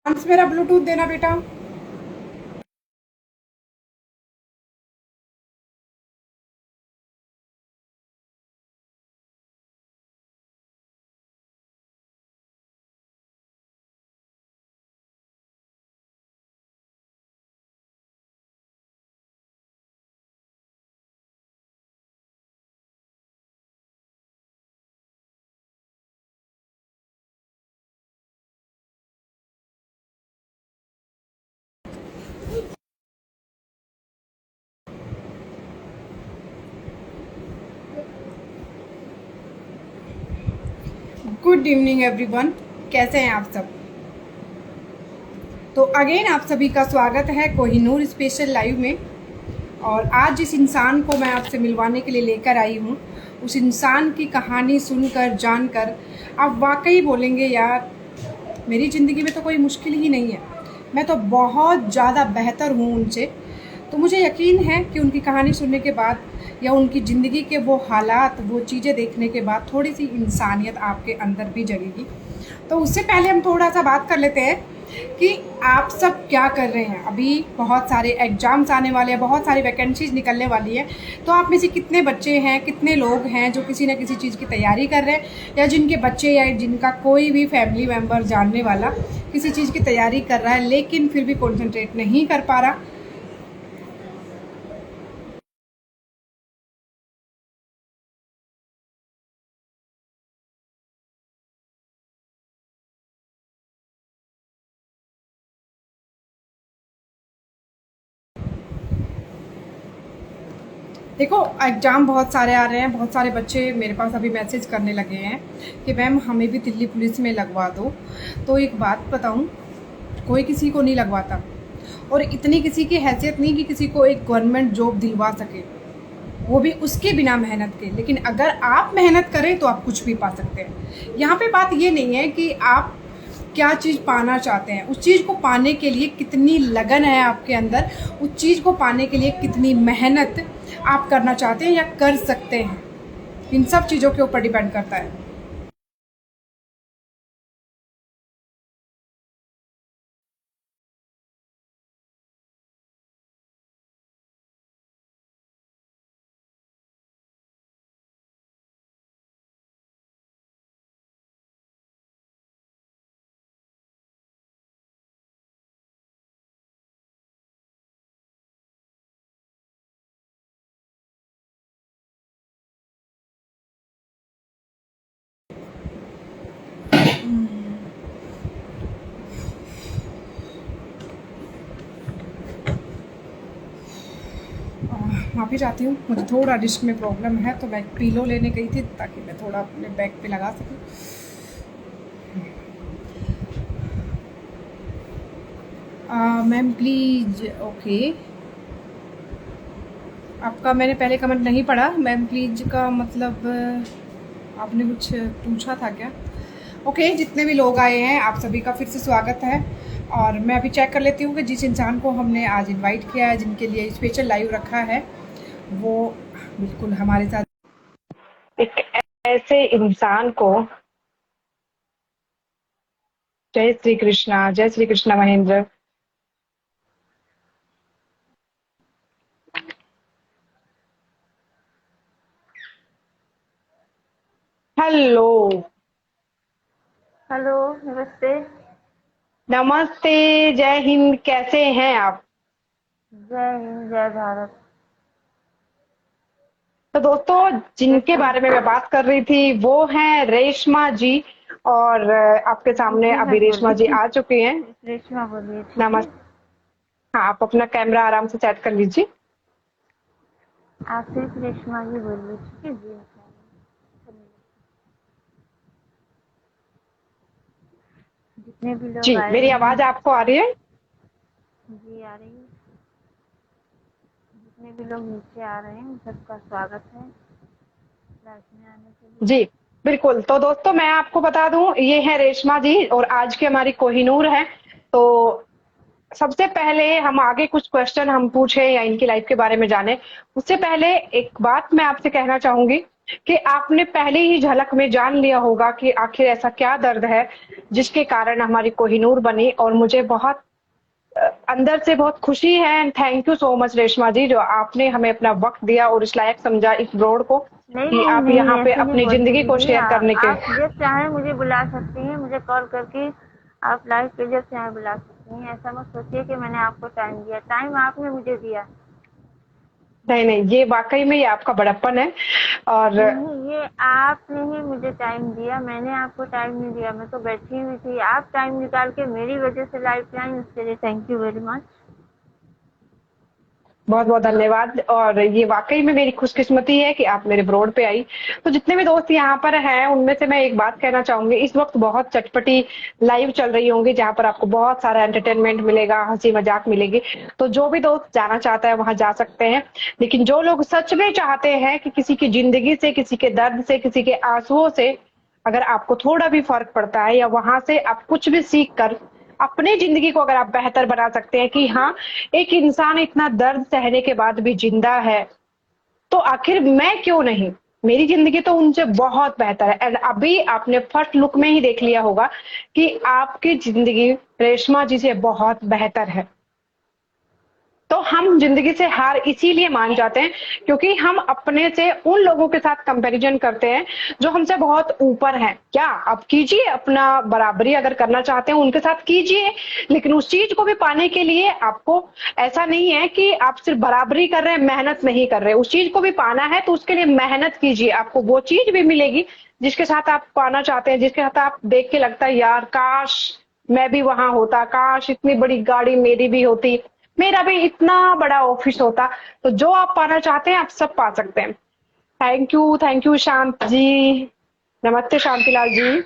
अंश मेरा ब्लूटूथ देना बेटा। गुड इवनिंग एवरीवन, कैसे हैं आप सब। तो अगेन आप सभी का स्वागत है कोहिनूर स्पेशल लाइव में। और आज जिस इंसान को मैं आपसे मिलवाने के लिए लेकर आई हूँ, उस इंसान की कहानी सुनकर जानकर आप वाकई बोलेंगे यार, मेरी ज़िंदगी में तो कोई मुश्किल ही नहीं है, मैं तो बहुत ज़्यादा बेहतर हूँ उनसे। तो मुझे यकीन है कि उनकी कहानी सुनने के बाद या उनकी ज़िंदगी के वो हालात, वो चीज़ें देखने के बाद थोड़ी सी इंसानियत आपके अंदर भी जगेगी। तो उससे पहले हम थोड़ा सा बात कर लेते हैं कि आप सब क्या कर रहे हैं। अभी बहुत सारे एग्ज़ाम्स आने वाले हैं, बहुत सारी वैकेंसीज निकलने वाली है। तो आप में से कितने बच्चे हैं, कितने लोग हैं जो किसी न किसी चीज़ की तैयारी कर रहे हैं, या जिनके बच्चे या जिनका कोई भी फैमिली मेम्बर जानने वाला किसी चीज़ की तैयारी कर रहा है लेकिन फिर भी कॉन्सेंट्रेट नहीं कर पा रहा। देखो, एग्ज़ाम बहुत सारे आ रहे हैं, बहुत सारे बच्चे मेरे पास अभी मैसेज करने लगे हैं कि मैम हमें भी दिल्ली पुलिस में लगवा दो। तो एक बात बताऊं, कोई किसी को नहीं लगवाता, और इतनी किसी की हैसियत नहीं कि किसी को एक गवर्नमेंट जॉब दिलवा सके, वो भी उसके बिना मेहनत के। लेकिन अगर आप मेहनत करें तो आप कुछ भी पा सकते हैं। यहाँ पे बात ये नहीं है कि आप क्या चीज़ पाना चाहते हैं, उस चीज़ को पाने के लिए कितनी लगन है आपके अंदर, उस चीज़ को पाने के लिए कितनी मेहनत आप करना चाहते हैं या कर सकते हैं, इन सब चीज़ों के ऊपर डिपेंड करता है। माफ़ी चाहती हूँ, मुझे थोड़ा रिस्ट में प्रॉब्लम है, तो मैं एक पीलो लेने गई थी ताकि मैं थोड़ा अपने बैक पे लगा सकूँ। मैम प्लीज़, ओके, आपका मैंने पहले कमेंट नहीं पढ़ा। मैम प्लीज़ का मतलब आपने कुछ पूछा था क्या? ओके, जितने भी लोग आए हैं आप सभी का फिर से स्वागत है। और मैं अभी चेक कर लेती हूँ कि जिस इंसान को हमने आज इनवाइट किया है, जिनके लिए स्पेशल लाइव रखा है, वो बिल्कुल हमारे साथ एक ऐसे इंसान को। जय श्री कृष्णा महेंद्र। हेलो। हेलो, नमस्ते। नमस्ते। जय हिंद, कैसे हैं आप? जय हिंद, जय भारत। तो दोस्तों, जिनके कैसे बारे में हैं? मैं बात कर रही थी वो हैं रेशमा जी। और आपके सामने जी, अभी मैं रेशमा बोली जी थी। आ चुके हैं। रेशमा बोलिए, ठीक है। नमस्ते। हाँ, आप अपना कैमरा आराम से सेट कर लीजिए। आप सिर्फ रेशमा जी बोलिए, ठीक है जी। जितने भी लोग जी, आए मेरी हैं, आवाज आपको आ रही है? जी आ रही है। जितने भी लोग नीचे आ रहे हैं उन सबका स्वागत है क्लास में आने के लिए। जी, बिल्कुल। तो दोस्तों, मैं आपको बता दूं, ये है रेशमा जी और आज की हमारी कोहिनूर है। तो सबसे पहले हम आगे कुछ क्वेश्चन हम पूछे या इनकी लाइफ के बारे में जाने, उससे पहले एक बात मैं आपसे कहना चाहूंगी कि आपने पहले ही झलक में जान लिया होगा कि आखिर ऐसा क्या दर्द है जिसके कारण हमारी कोहिनूर बनी। और मुझे बहुत अंदर से बहुत खुशी है and thank you so much Reshma ji, जो आपने हमें अपना वक्त दिया और इस लायक समझा इस ब्रॉड को नहीं कि नहीं आप नहीं, यहाँ पे ऐसे नहीं अपनी बोलते जिंदगी को दीदी। शेयर करने के। आप जब चाहें मुझे बुला सकती हैं, मुझे कॉल करके आप लाइव पे जब चाहें बुला सकती हैं। ऐसा मत सोचिए कि मैंने आपको टाइम दिया, टाइम आपने मुझे दिया। नहीं नहीं, ये वाकई में ये आपका बड़प्पन है। और नहीं, ये आपने ही मुझे टाइम दिया, मैंने आपको टाइम नहीं दिया। मैं तो बैठी हुई थी, आप टाइम निकाल के मेरी वजह से लाइव पे आई, उसके लिए थैंक यू वेरी मच। बहुत बहुत धन्यवाद। और ये वाकई में मेरी खुशकिस्मती है कि आप मेरे ब्रॉड पे आई। तो जितने भी दोस्त यहाँ पर हैं उनमें से मैं एक बात कहना चाहूंगी, इस वक्त बहुत चटपटी लाइव चल रही होंगी जहाँ पर आपको बहुत सारा एंटरटेनमेंट मिलेगा, हंसी मजाक मिलेगी। तो जो भी दोस्त जाना चाहता है वहां जा सकते हैं। लेकिन जो लोग सच में चाहते हैं कि किसी की जिंदगी से, किसी के दर्द से, किसी के आंसुओं से अगर आपको थोड़ा भी फर्क पड़ता है या वहां से आप कुछ भी सीख कर अपनी जिंदगी को अगर आप बेहतर बना सकते हैं कि हाँ, एक इंसान इतना दर्द सहने के बाद भी जिंदा है, तो आखिर मैं क्यों नहीं। मेरी जिंदगी तो उनसे बहुत बेहतर है। एंड अभी आपने फर्स्ट लुक में ही देख लिया होगा कि आपकी जिंदगी रेशमा जी से बहुत बेहतर है। तो हम जिंदगी से हार इसीलिए मान जाते हैं क्योंकि हम अपने से उन लोगों के साथ कंपैरिजन करते हैं जो हमसे बहुत ऊपर हैं। क्या आप कीजिए, अपना बराबरी अगर करना चाहते हैं उनके साथ कीजिए, लेकिन उस चीज को भी पाने के लिए आपको ऐसा नहीं है कि आप सिर्फ बराबरी कर रहे हैं, मेहनत नहीं कर रहे। उस चीज को भी पाना है तो उसके लिए मेहनत कीजिए, आपको वो चीज भी मिलेगी जिसके साथ आप पाना चाहते हैं, जिसके साथ आप देख के लगता है यार काश मैं भी वहां होता, काश इतनी बड़ी गाड़ी मेरी भी होती, मेरा भी इतना बड़ा ऑफिस होता। तो जो आप पाना चाहते हैं आप सब पा सकते हैं। थैंक यू शांत जी। नमस्ते शांतिलाल जी।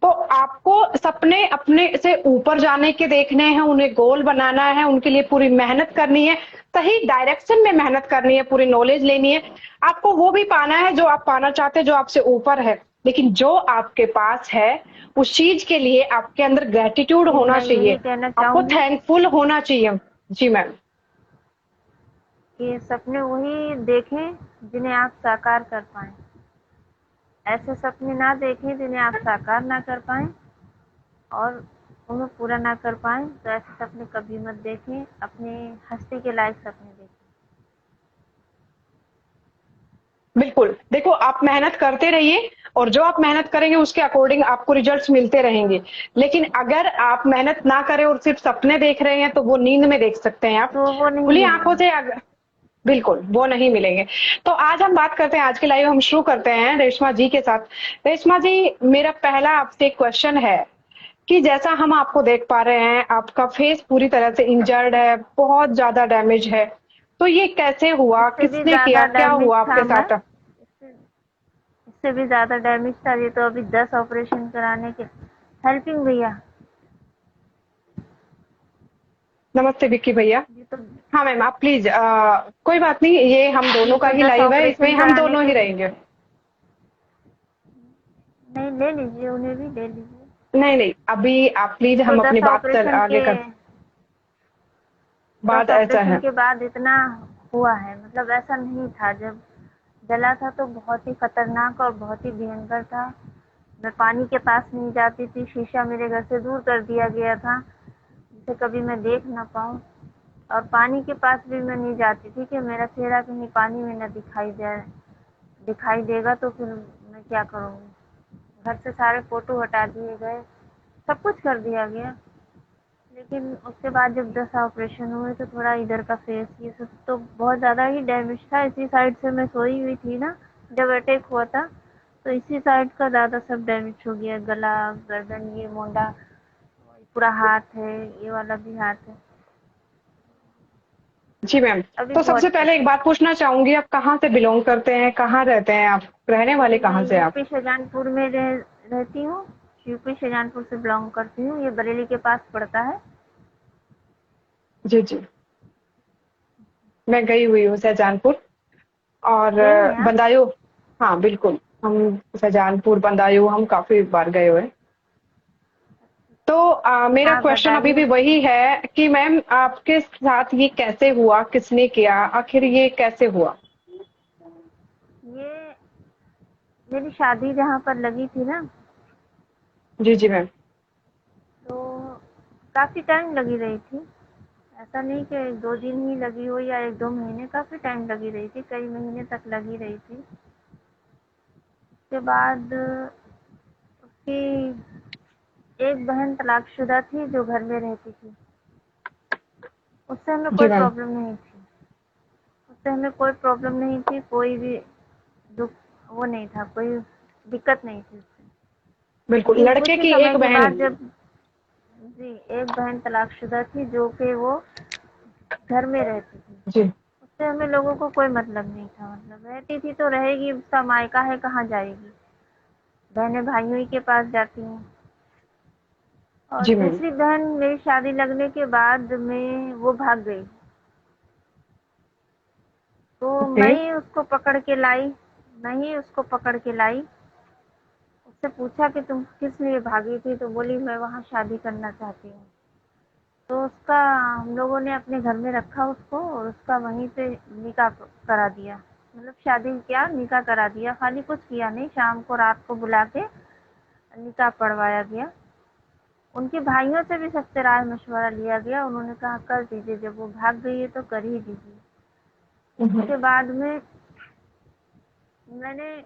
तो आपको सपने अपने से ऊपर जाने के देखने हैं, उन्हें गोल बनाना है, उनके लिए पूरी मेहनत करनी है, सही डायरेक्शन में मेहनत करनी है, पूरी नॉलेज लेनी है। आपको वो भी पाना है जो आप पाना चाहते हैं, जो आपसे ऊपर है। लेकिन जो आपके पास है उस चीज के लिए आपके अंदर ग्रेटिट्यूड जी, होना मैं यही चाहिए, कहना आपको चाहूंगी थैंकफुल होना चाहिए। जी मैम। कि सपने वही देखें जिन्हें आप साकार कर पाएं। ऐसे सपने ना देखें जिन्हें आप साकार ना कर पाएं और उन्हें पूरा ना कर पाएं। तो ऐसे सपने कभी मत देखें, अपने हस्ती के लायक सपने देखें। बिल्कुल, देखो आप मेहनत करते रहिए और जो आप मेहनत करेंगे उसके अकॉर्डिंग आपको रिजल्ट्स मिलते रहेंगे। लेकिन अगर आप मेहनत ना करें और सिर्फ सपने देख रहे हैं तो वो नींद में देख सकते हैं आप, तो वो नहीं खुली आंखों मिलेंगे। से अगर बिल्कुल वो नहीं मिलेंगे। तो आज हम बात करते हैं, आज की लाइव हम शुरू करते हैं रेशमा जी के साथ। रेशमा जी, मेरा पहला आपसे क्वेश्चन है कि जैसा हम आपको देख पा रहे हैं आपका फेस पूरी तरह से इंजर्ड है, बहुत ज्यादा डैमेज है। तो ये कैसे हुआ, इससे भी किसने किया, ज्यादा क्या डैमेज हुआ था आपके मैं। साथ? इससे इससे भी ज्यादा डैमेज था। ये तो अभी 10 ऑपरेशन कराने के। हेल्पिंग भैया। नमस्ते विक्की भैया। ये तो हाँ मैम, आप प्लीज कोई बात नहीं, ये हम ये दोनों का तो ही 10 लाइव है, इसमें ऑपरेशन हम कराने दोनों के। ही रहेंगे। नहीं, ले लीजिए, उन्हें भी ले लीजिए। नहीं नहीं, अभी आप प्लीज तो हम अपनी 10 बात ऑपरेशन आगे के कर। बात 10 ऐसा ऑपरेशन है। के बाद इतना हुआ है, मतलब ऐसा नहीं था। जब जला था तो बहुत ही खतरनाक और बहुत ही भयंकर था। मैं पानी के पास नहीं जाती थी, शीशा मेरे घर से दूर कर दिया गया था जिसे कभी मैं देख ना पाऊँ। और पानी के पास भी मैं नहीं जाती थी कि मेरा चेहरा कहीं पानी में न दिखाई देगा तो फिर मैं क्या करूँगी। घर से सारे फोटो हटा दिए गए, सब कुछ कर दिया गया। लेकिन उसके बाद जब 10 ऑपरेशन हुए तो थोड़ा इधर का फेस ये सब तो बहुत ज़्यादा ही डैमेज था। इसी साइड से मैं सोई हुई थी ना जब अटैक हुआ था, तो इसी साइड का ज़्यादा सब डैमेज हो गया। गला, गर्दन, ये मोंढा, पूरा हाथ है, ये वाला भी हाथ है। जी मैम। अभी तो बहुत सबसे ठीक पहले एक है। बात पूछना चाहूंगी, आप कहाँ से बिलोंग करते हैं, कहाँ रहते हैं आप, रहने वाले मैं कहाँ से आप? यूपी शाहजहानपुर में रहती हूँ। यूपी शाहजहानपुर से बिलोंग करती हूँ। ये बरेली के पास पड़ता है। जी जी, मैं गई हुई हूँ शाहजहांपुर और गए हैं आप? बदायूं। हाँ बिल्कुल, हम शाहजहांपुर बदायूं हम काफी बार गए हुए हैं। तो मेरा हाँ, क्वेश्चन अभी बताइए। भी वही है कि मैम आपके साथ ये कैसे हुआ, किसने किया, आखिर ये कैसे हुआ? ये मेरी शादी जहाँ पर लगी थी ना, जी जी मैम। तो काफ़ी टाइम लगी रही थी। ऐसा नहीं कि 2 दिन ही लगी हो या 1-2 महीने, काफ़ी टाइम लगी रही थी, कई महीने तक लगी रही थी। उसके बाद उसकी एक बहन तलाकशुदा थी जो घर में रहती थी। उससे हमें जी कोई मैम। प्रॉब्लम नहीं थी। उससे हमें कोई प्रॉब्लम नहीं थी, कोई भी दुख वो नहीं था, कोई दिक्कत नहीं थी उससे। बिल्कुल, लेकिन लड़के कुछ ही की समय एक के बहन। बाद जब जी एक बहन तलाकशुदा थी जो कि वो घर में रहती थी। जी। उससे हमें लोगों को कोई मतलब नहीं था, मतलब रहती थी तो रहेगी, उसका मायका है, कहाँ जाएगी, बहनें भाइयों ही के पास जाती हैं। और जी मैम। दूसरी बहन मेरी शादी लगने के बाद में वो भाग गई, तो ओके। मैं ही उसको पकड़ के लाई। मैं ही उसको पकड़ के लाई। उससे पूछा कि तुम किस लिए भागी थी, तो बोली मैं वहाँ शादी करना चाहती हूँ। तो उसका हम लोगों ने अपने घर में रखा उसको, और उसका वहीं पे निकाह करा दिया। मतलब शादी क्या, निकाह करा दिया, खाली कुछ किया नहीं, शाम को रात को बुला के निकाह पढ़वाया गया। उनके भाइयों से भी सबसे राय मशवरा लिया गया, उन्होंने कहा कर दीजिए, जब वो भाग गई है तो कर ही दीजिए। हम्म। उसके बाद में मैंने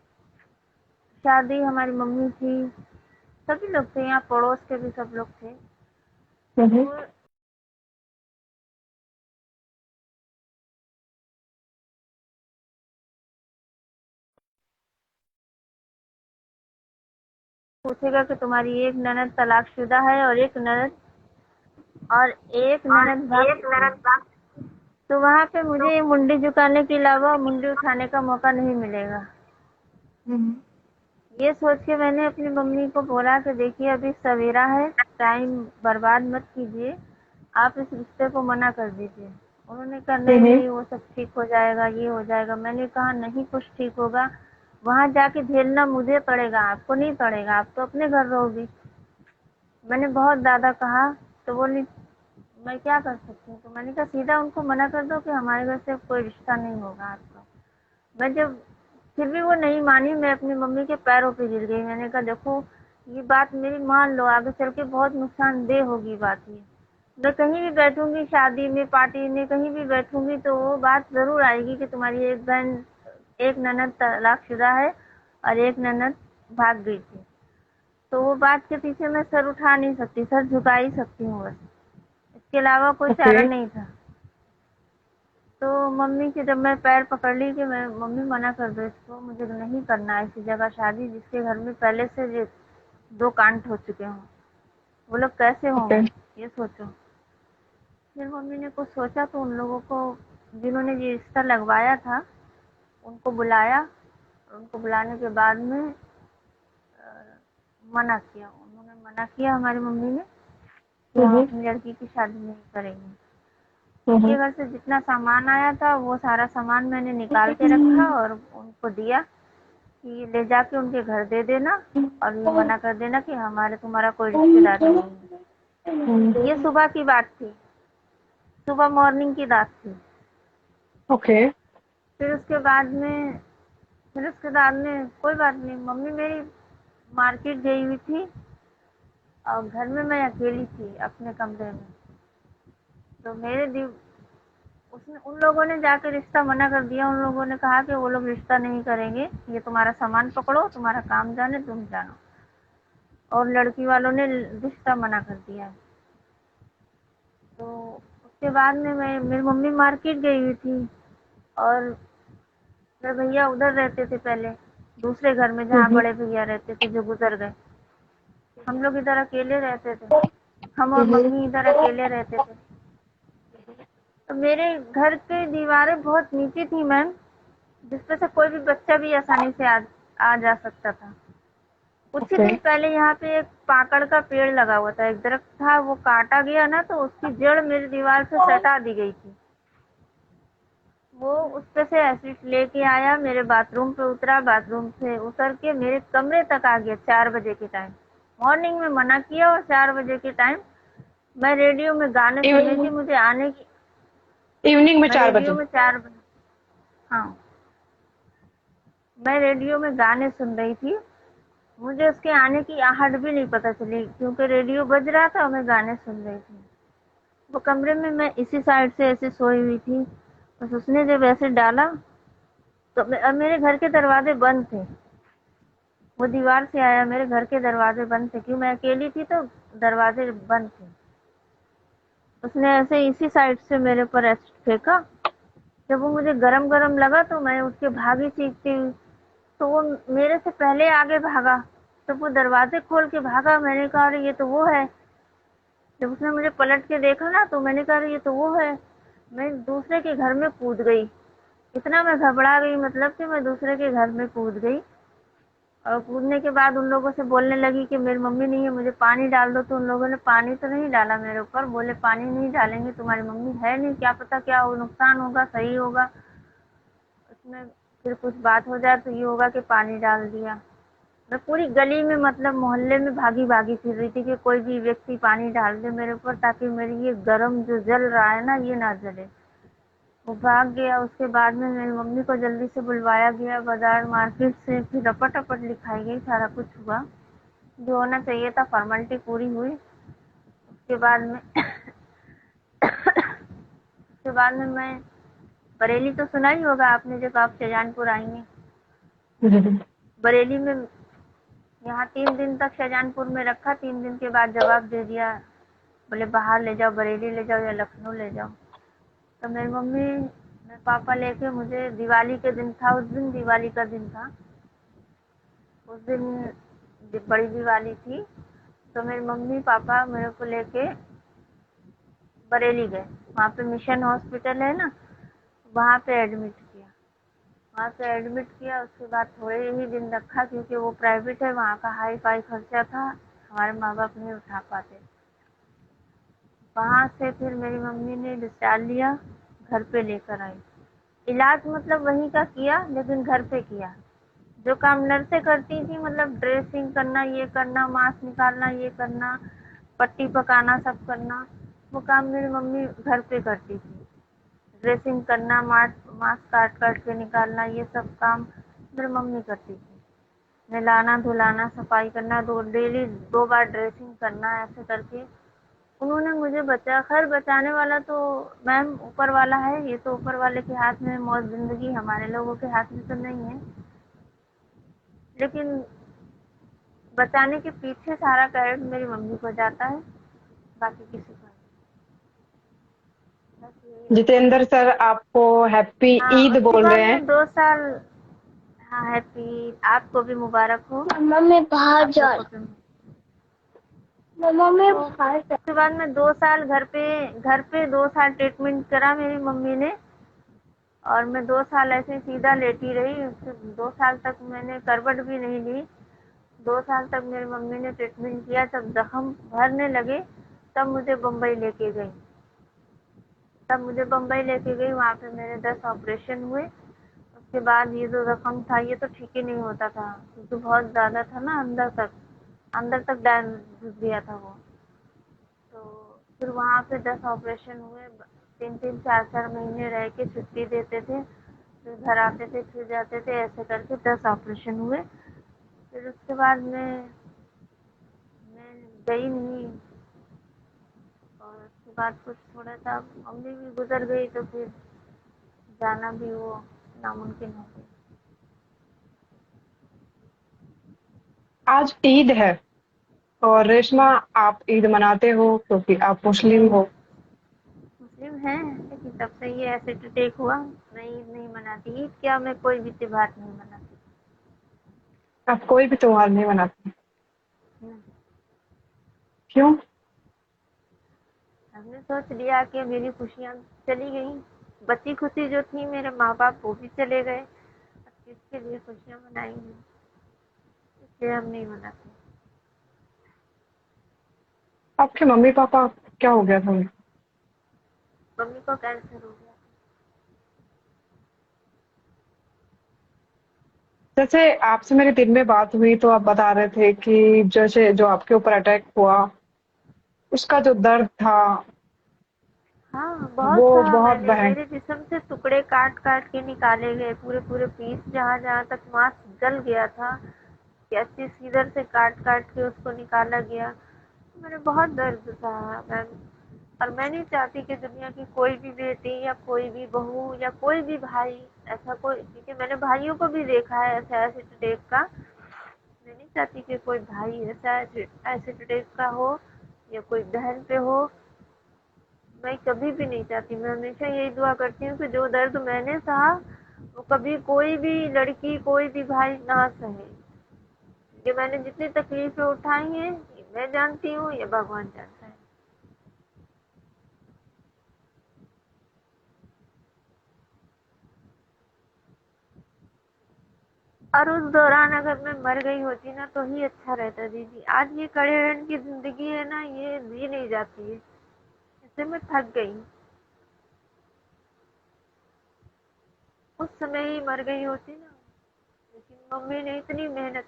शादी, हमारी मम्मी थी, सभी लोग थे, यहाँ पड़ोस के भी सब लोग थे। हम्म। वो पूछेगा कि तुम्हारी एक ननद तलाकशुदा है और एक ननद भाग चुकी है। तो वहाँ पे मुझे मुंडी झुकाने के अलावा मुंडी उठाने का मौका नहीं मिलेगा। हम्म। ये सोच के मैंने अपनी मम्मी को बोला कि देखिए अभी सवेरा है, टाइम बर्बाद मत कीजिए, आप इस रिश्ते को मना कर दीजिए। उन्होंने कहा नहीं हम्म। नहीं वो सब ठीक हो जाएगा, ये हो जाएगा। मैंने कहा नहीं कुछ ठीक होगा, वहाँ जाके झेलना मुझे पड़ेगा, आपको नहीं पड़ेगा, आप तो अपने घर रहोगी। मैंने बहुत ज़्यादा कहा। तो बोली मैं क्या कर सकती हूँ, तो मैंने कहा सीधा उनको मना कर दो कि हमारे घर से कोई रिश्ता नहीं होगा आपका। मैं जब फिर भी वो नहीं मानी, मैं अपनी मम्मी के पैरों पे गिर गई। मैंने कहा देखो ये बात मेरी मान लो, आगे चल के बहुत नुकसानदेह होगी बात ये। मैं कहीं भी बैठूंगी, शादी में, पार्टी में, कहीं भी बैठूंगी तो वो बात जरूर आएगी कि तुम्हारी एक बहन, एक ननद तलाकशुदा है और एक ननद भाग गई थी। तो वो बात के पीछे मैं सर उठा नहीं सकती, सर झुका ही सकती हूँ बस, इसके अलावा कोई ओके। चारा नहीं था। तो मम्मी के जब मैं पैर पकड़ ली कि मैं मम्मी मना कर दो इसको, मुझे नहीं करना है ऐसी जगह शादी जिसके घर में पहले से ये 2 कांड हो चुके हों। वो लोग कैसे ओके। होंगे ये सोचो। फिर मम्मी ने कुछ सोचा तो उन लोगों को, जिन्होंने ये रिश्ता लगवाया था, उनको बुलाया। और उनको बुलाने के बाद में मना किया, उन्होंने मना किया हमारी मम्मी ने कि हम हम्म। अपनी लड़की की शादी नहीं करेंगे। हम्म। उनके घर से जितना सामान आया था वो सारा सामान मैंने निकाल के रखा और उनको दिया कि ये ले जाके उनके घर दे देना, और ये मना कर देना कि हमारे तुम्हारा कोई रिश्तेदार नहीं है। ये सुबह की बात थी, सुबह मॉर्निंग की बात थी। ओके। फिर उसके बाद में फिर उसके बाद में कोई बात नहीं, मम्मी मेरी मार्केट गई हुई थी और घर में मैं अकेली थी अपने कमरे में। तो उसने, उन लोगों ने जाके रिश्ता मना कर दिया। उन लोगों ने कहा कि वो लोग रिश्ता नहीं करेंगे, ये तुम्हारा सामान पकड़ो, तुम्हारा काम जाने, तुम जानो। और लड़की वालों ने रिश्ता मना कर दिया। तो उसके बाद में मैं, मेरी मम्मी मार्केट गई हुई थी और मेरे भैया उधर रहते थे पहले, दूसरे घर में जहाँ हम्म। बड़े भैया रहते थे जो गुजर गए। हम लोग इधर अकेले रहते थे, हम और मम्मी इधर अकेले रहते थे। तो मेरे घर की दीवारें बहुत नीचे थी मैम, जिसपे से कोई भी बच्चा भी आसानी से आ जा सकता था। कुछ ही ओके। दिन पहले यहाँ पे एक पाकड़ का पेड़ लगा हुआ था, एक दरख्त था, वो काटा गया ना, तो उसकी जड़ मेरी दीवार से सटा दी गई थी। वो उस पे से एसिड लेके आया, मेरे बाथरूम पे उतरा, बाथरूम से उतर के मेरे कमरे तक आ गया 4 बजे के टाइम। मॉर्निंग में मना किया और 4 बजे के टाइम मैं रेडियो में गाने सुन रही थी, मुझे आने की। इवनिंग में मैं चार रेडियो बजे में 4 बजे, हाँ, मैं रेडियो में गाने सुन रही थी, मुझे उसके आने की आहट भी नहीं पता चली, क्योंकि रेडियो बज रहा था और मैं गाने सुन रही थी। वो कमरे में मैं इसी साइड से ऐसे सोई हुई थी, बस उसने जब ऐसे डाला तो मेरे घर के दरवाजे बंद थे। वो दीवार से आया, मेरे घर के दरवाजे बंद थे, क्यों मैं अकेली थी तो दरवाजे बंद थे। उसने ऐसे इसी साइड से मेरे पर ऐसे फेंका। जब वो मुझे गरम गरम लगा तो मैं उठ के भागी चीखती हुई, तो वो मेरे से पहले आगे भागा। जब वो दरवाजे खोल के भागा, मैंने कहा अरे ये तो वो है। जब उसने मुझे पलट के देखा ना तो मैंने कहा अरे ये तो वो है। मैं दूसरे के घर में कूद गई। इतना मैं घबरा गई, मतलब कि मैं दूसरे के घर में कूद गई। और कूदने के बाद उन लोगों से बोलने लगी कि मेरी मम्मी नहीं है, मुझे पानी डाल दो। तो उन लोगों ने पानी तो नहीं डाला मेरे ऊपर, बोले पानी नहीं डालेंगे, तुम्हारी मम्मी है नहीं, क्या पता क्या हो, नुकसान होगा, सही होगा, उसमें फिर कुछ बात हो जाए तो ये होगा कि पानी डाल दिया। मैं पूरी गली में, मतलब मोहल्ले में भागी भागी फिर रही थी कि कोई भी व्यक्ति पानी डाल दे मेरे ऊपर, ताकि मेरी ये गरम जो जल रहा है ना ये ना जले। वो भाग गया। उसके बाद में मेरी मम्मी को जल्दी से बुलवाया गया बाजार मार्केट से, फिर रपट रपट लिखाई गई, सारा कुछ हुआ जो होना चाहिए था, फॉर्मेलिटी पूरी हुई। उसके बाद में उसके बाद में मैं बरेली तो सुना ही होगा आपने, जब आप शाहजहानपुर आई हैं। बरेली में यहाँ 3 दिन तक शाहजहानपुर में रखा, 3 दिन के बाद जवाब दे दिया, बोले बाहर ले जाओ, बरेली ले जाओ या लखनऊ ले जाओ। तो मेरी मम्मी मेरे पापा लेके, मुझे दिवाली के दिन था, उस दिन दिवाली का दिन था, उस दिन बड़ी दिवाली थी। तो मेरी मम्मी पापा मेरे को लेके बरेली गए। वहाँ पे मिशन हॉस्पिटल है ना, वहाँ पे एडमिट किया। वहाँ पे एडमिट किया, उसके बाद थोड़े ही दिन रखा, क्योंकि वो प्राइवेट है, वहाँ का हाई फाई खर्चा था, हमारे माँ बाप नहीं उठा पाते। वहाँ से फिर मेरी मम्मी ने डिस्चार्ज लिया, घर पे लेकर आई। इलाज मतलब वहीं का किया, लेकिन घर पे किया। जो काम नर्सें करती थी, मतलब ड्रेसिंग करना, ये करना, मांस निकालना, ये करना, पट्टी पकाना, सब करना, वो काम मेरी मम्मी घर पे करती थी। ड्रेसिंग करना, मांस मांस काट काट के निकालना, ये सब काम मेरी मम्मी करती थी। नहलाना धुलाना, सफाई करना, डेली 2 बार ड्रेसिंग करना, ऐसे करके उन्होंने मुझे बचा। खैर बचाने वाला तो मैम ऊपर वाला है, ये तो ऊपर वाले के हाथ में, मौत जिंदगी हमारे लोगों के हाथ में तो नहीं है, लेकिन बचाने के पीछे सारा क्रेडिट मेरी मम्मी को जाता है, बाकी किसी को नहीं। बस यही है। जितेंद्र सर आपको हैप्पी हाँ, ईद उसके बोल बाद रहे हैं। में 2 साल। हाँ, हैप्पी, आपको भी मुबारक हो। मम्मा मैं बाहर आप जा लोग को भी। मम्मा मैं तो बाहर जा उसके बाद में 2 साल घर पे 2 साल ट्रीटमेंट करा मेरी मम्मी ने। और मैं 2 साल ऐसे सीधा लेटी रही, उसके 2 साल तक मैंने करवट भी नहीं ली। 2 साल तक मेरी मम्मी ने ट्रीटमेंट किया। जब जख्म भरने लगे तब मुझे बम्बई लेके गई। वहाँ पे मेरे 10 ऑपरेशन हुए। उसके बाद ये जो जख्म था ये तो ठीक ही नहीं होता था, क्योंकि बहुत ज़्यादा था ना, अंदर तक घुस गया था वो। तो फिर वहाँ पे 10 ऑपरेशन हुए। 3-3 4-4 महीने रह के छुट्टी देते थे, फिर घर आते थे, फिर जाते थे, ऐसे करके 10 ऑपरेशन हुए। फिर उसके बाद में मैं गई नहीं। और उसके बाद कुछ थोड़ा सा मम्मी भी गुजर गई, तो फिर जाना भी वो नामुमकिन हो गया। आज ईद है और रेशमा आप ईद मनाते हो क्योंकि आप मुस्लिम हो। मुस्लिम हैं, लेकिन तब से ये ऐसे टेक हुआ, मैं ईद नहीं मनाती। ईद क्या, मैं कोई भी त्योहार नहीं मनाती। आप कोई भी त्योहार नहीं मनाते, हम्म। क्यों? हमने सोच लिया कि मेरी खुशियाँ चली गई, बची खुशी जो थी मेरे माँ बाप वो भी चले गए, अब किसके लिए खुशियाँ मनाएंगे, इसलिए हम नहीं मनाते। आपके मम्मी पापा क्या हो गया था उन्हें? मम्मी को कैंसर हो गया। जैसे आपसे मेरे दिन में बात हुई तो आप बता रहे थे कि जैसे जो आपके ऊपर अटैक हुआ उसका जो दर्द था हाँ बहुत वो सहा बहुत मैंने, बहन। मेरे जिस्म से टुकड़े काट काट के निकाले गए, पूरे पूरे पीस, जहाँ जहाँ तक मांस जल गया था, कैसे सीधर से काट काट के उसको निकाला गया। मैंने बहुत दर्द सहा मैम। और मैं नहीं चाहती कि दुनिया की कोई भी बेटी या कोई भी बहू या कोई भी भाई ऐसा कोई, क्योंकि मैंने भाइयों को भी देखा है ऐसा एसिड टाइप का। मैं नहीं चाहती कि कोई भाई ऐसा एसिड टाइप का हो या कोई बहन पे हो। मैं कभी भी नहीं चाहती। मैं हमेशा यही दुआ करती हूँ कि जो दर्द मैंने सहा वो कभी कोई भी लड़की कोई भी भाई ना सहे। ये मैंने जितनी तकलीफें उठाई हैं ये मैं जानती हूँ, ये भगवान जानता है। और उस दौरान अगर मैं मर गई होती ना तो ही अच्छा रहता दीदी। आज ये कड़े रण की जिंदगी है ना, ये जी नहीं जाती है, इससे मैं थक गई। उस समय ही मर गई होती ना। लेकिन मम्मी ने इतनी मेहनत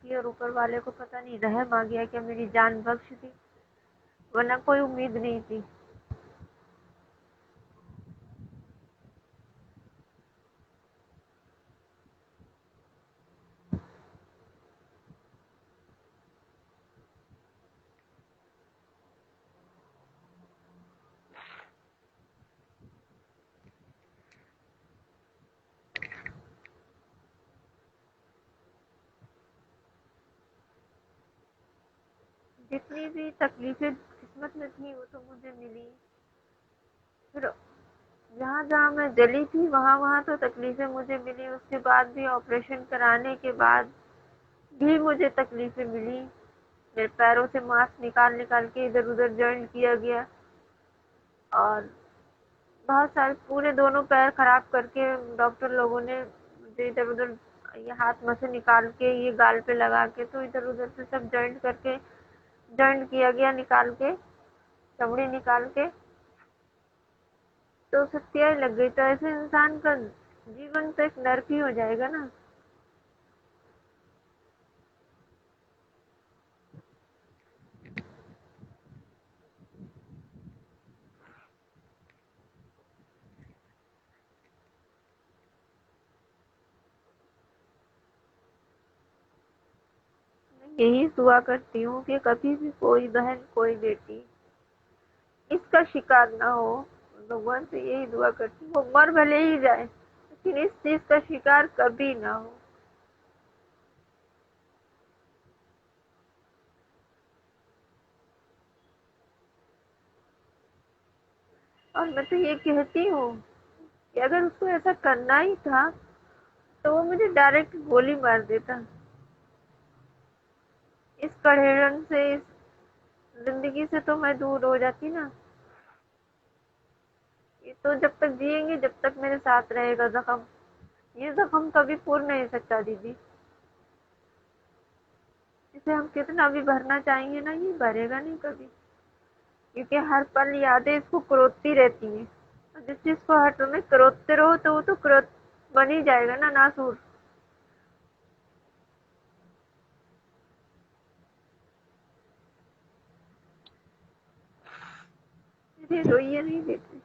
की और ऊपर वाले को पता नहीं रहम आ गया कि मेरी जान बख्श दी, वरना कोई उम्मीद नहीं थी। जितनी भी तकलीफें किस्मत में थी वो तो मुझे मिली। फिर जहाँ जहाँ मैं जली थी वहाँ वहाँ तो तकलीफें मुझे मिली। उसके बाद भी ऑपरेशन कराने के बाद भी मुझे तकलीफें मिली। मेरे पैरों से मांस निकाल निकाल के इधर उधर जॉइंट किया गया, और बहुत सारे पूरे दोनों पैर खराब करके डॉक्टर लोगों ने मुझे इधर उधर, ये हाथ में से निकाल के ये गाल पे लगा के, तो इधर उधर से सब जॉइंट करके जॉइंट किया गया, निकाल के चमड़ी निकाल के। तो सत्याई लग गई। तो ऐसे इंसान का जीवन तो एक नर्क ही हो जाएगा ना। यही दुआ करती हूँ कि कभी भी कोई बहन कोई बेटी इसका शिकार ना हो। भगवान से यही दुआ करती हूँ, वो मर भले ही जाए लेकिन इस चीज का शिकार कभी ना हो। और मैं तो ये कहती हूँ कि अगर उसको ऐसा करना ही था तो वो मुझे डायरेक्ट गोली मार देता। इस कड़ेरन से, इस जिंदगी से तो मैं दूर हो जाती ना। ये तो जब तक जिएंगे, जब तक मेरे साथ रहेगा जख्म, ये जख्म कभी पूर नहीं सकता दीदी। इसे हम कितना भी भरना चाहेंगे ना, ये भरेगा नहीं कभी, क्योंकि हर पल यादें इसको करोतती रहती हैं। और जिस चीज को हर समय करोतते रहो तो वो तो करोत बन ही जाएगा ना, नासूर। दीदी रोइए नहीं देते।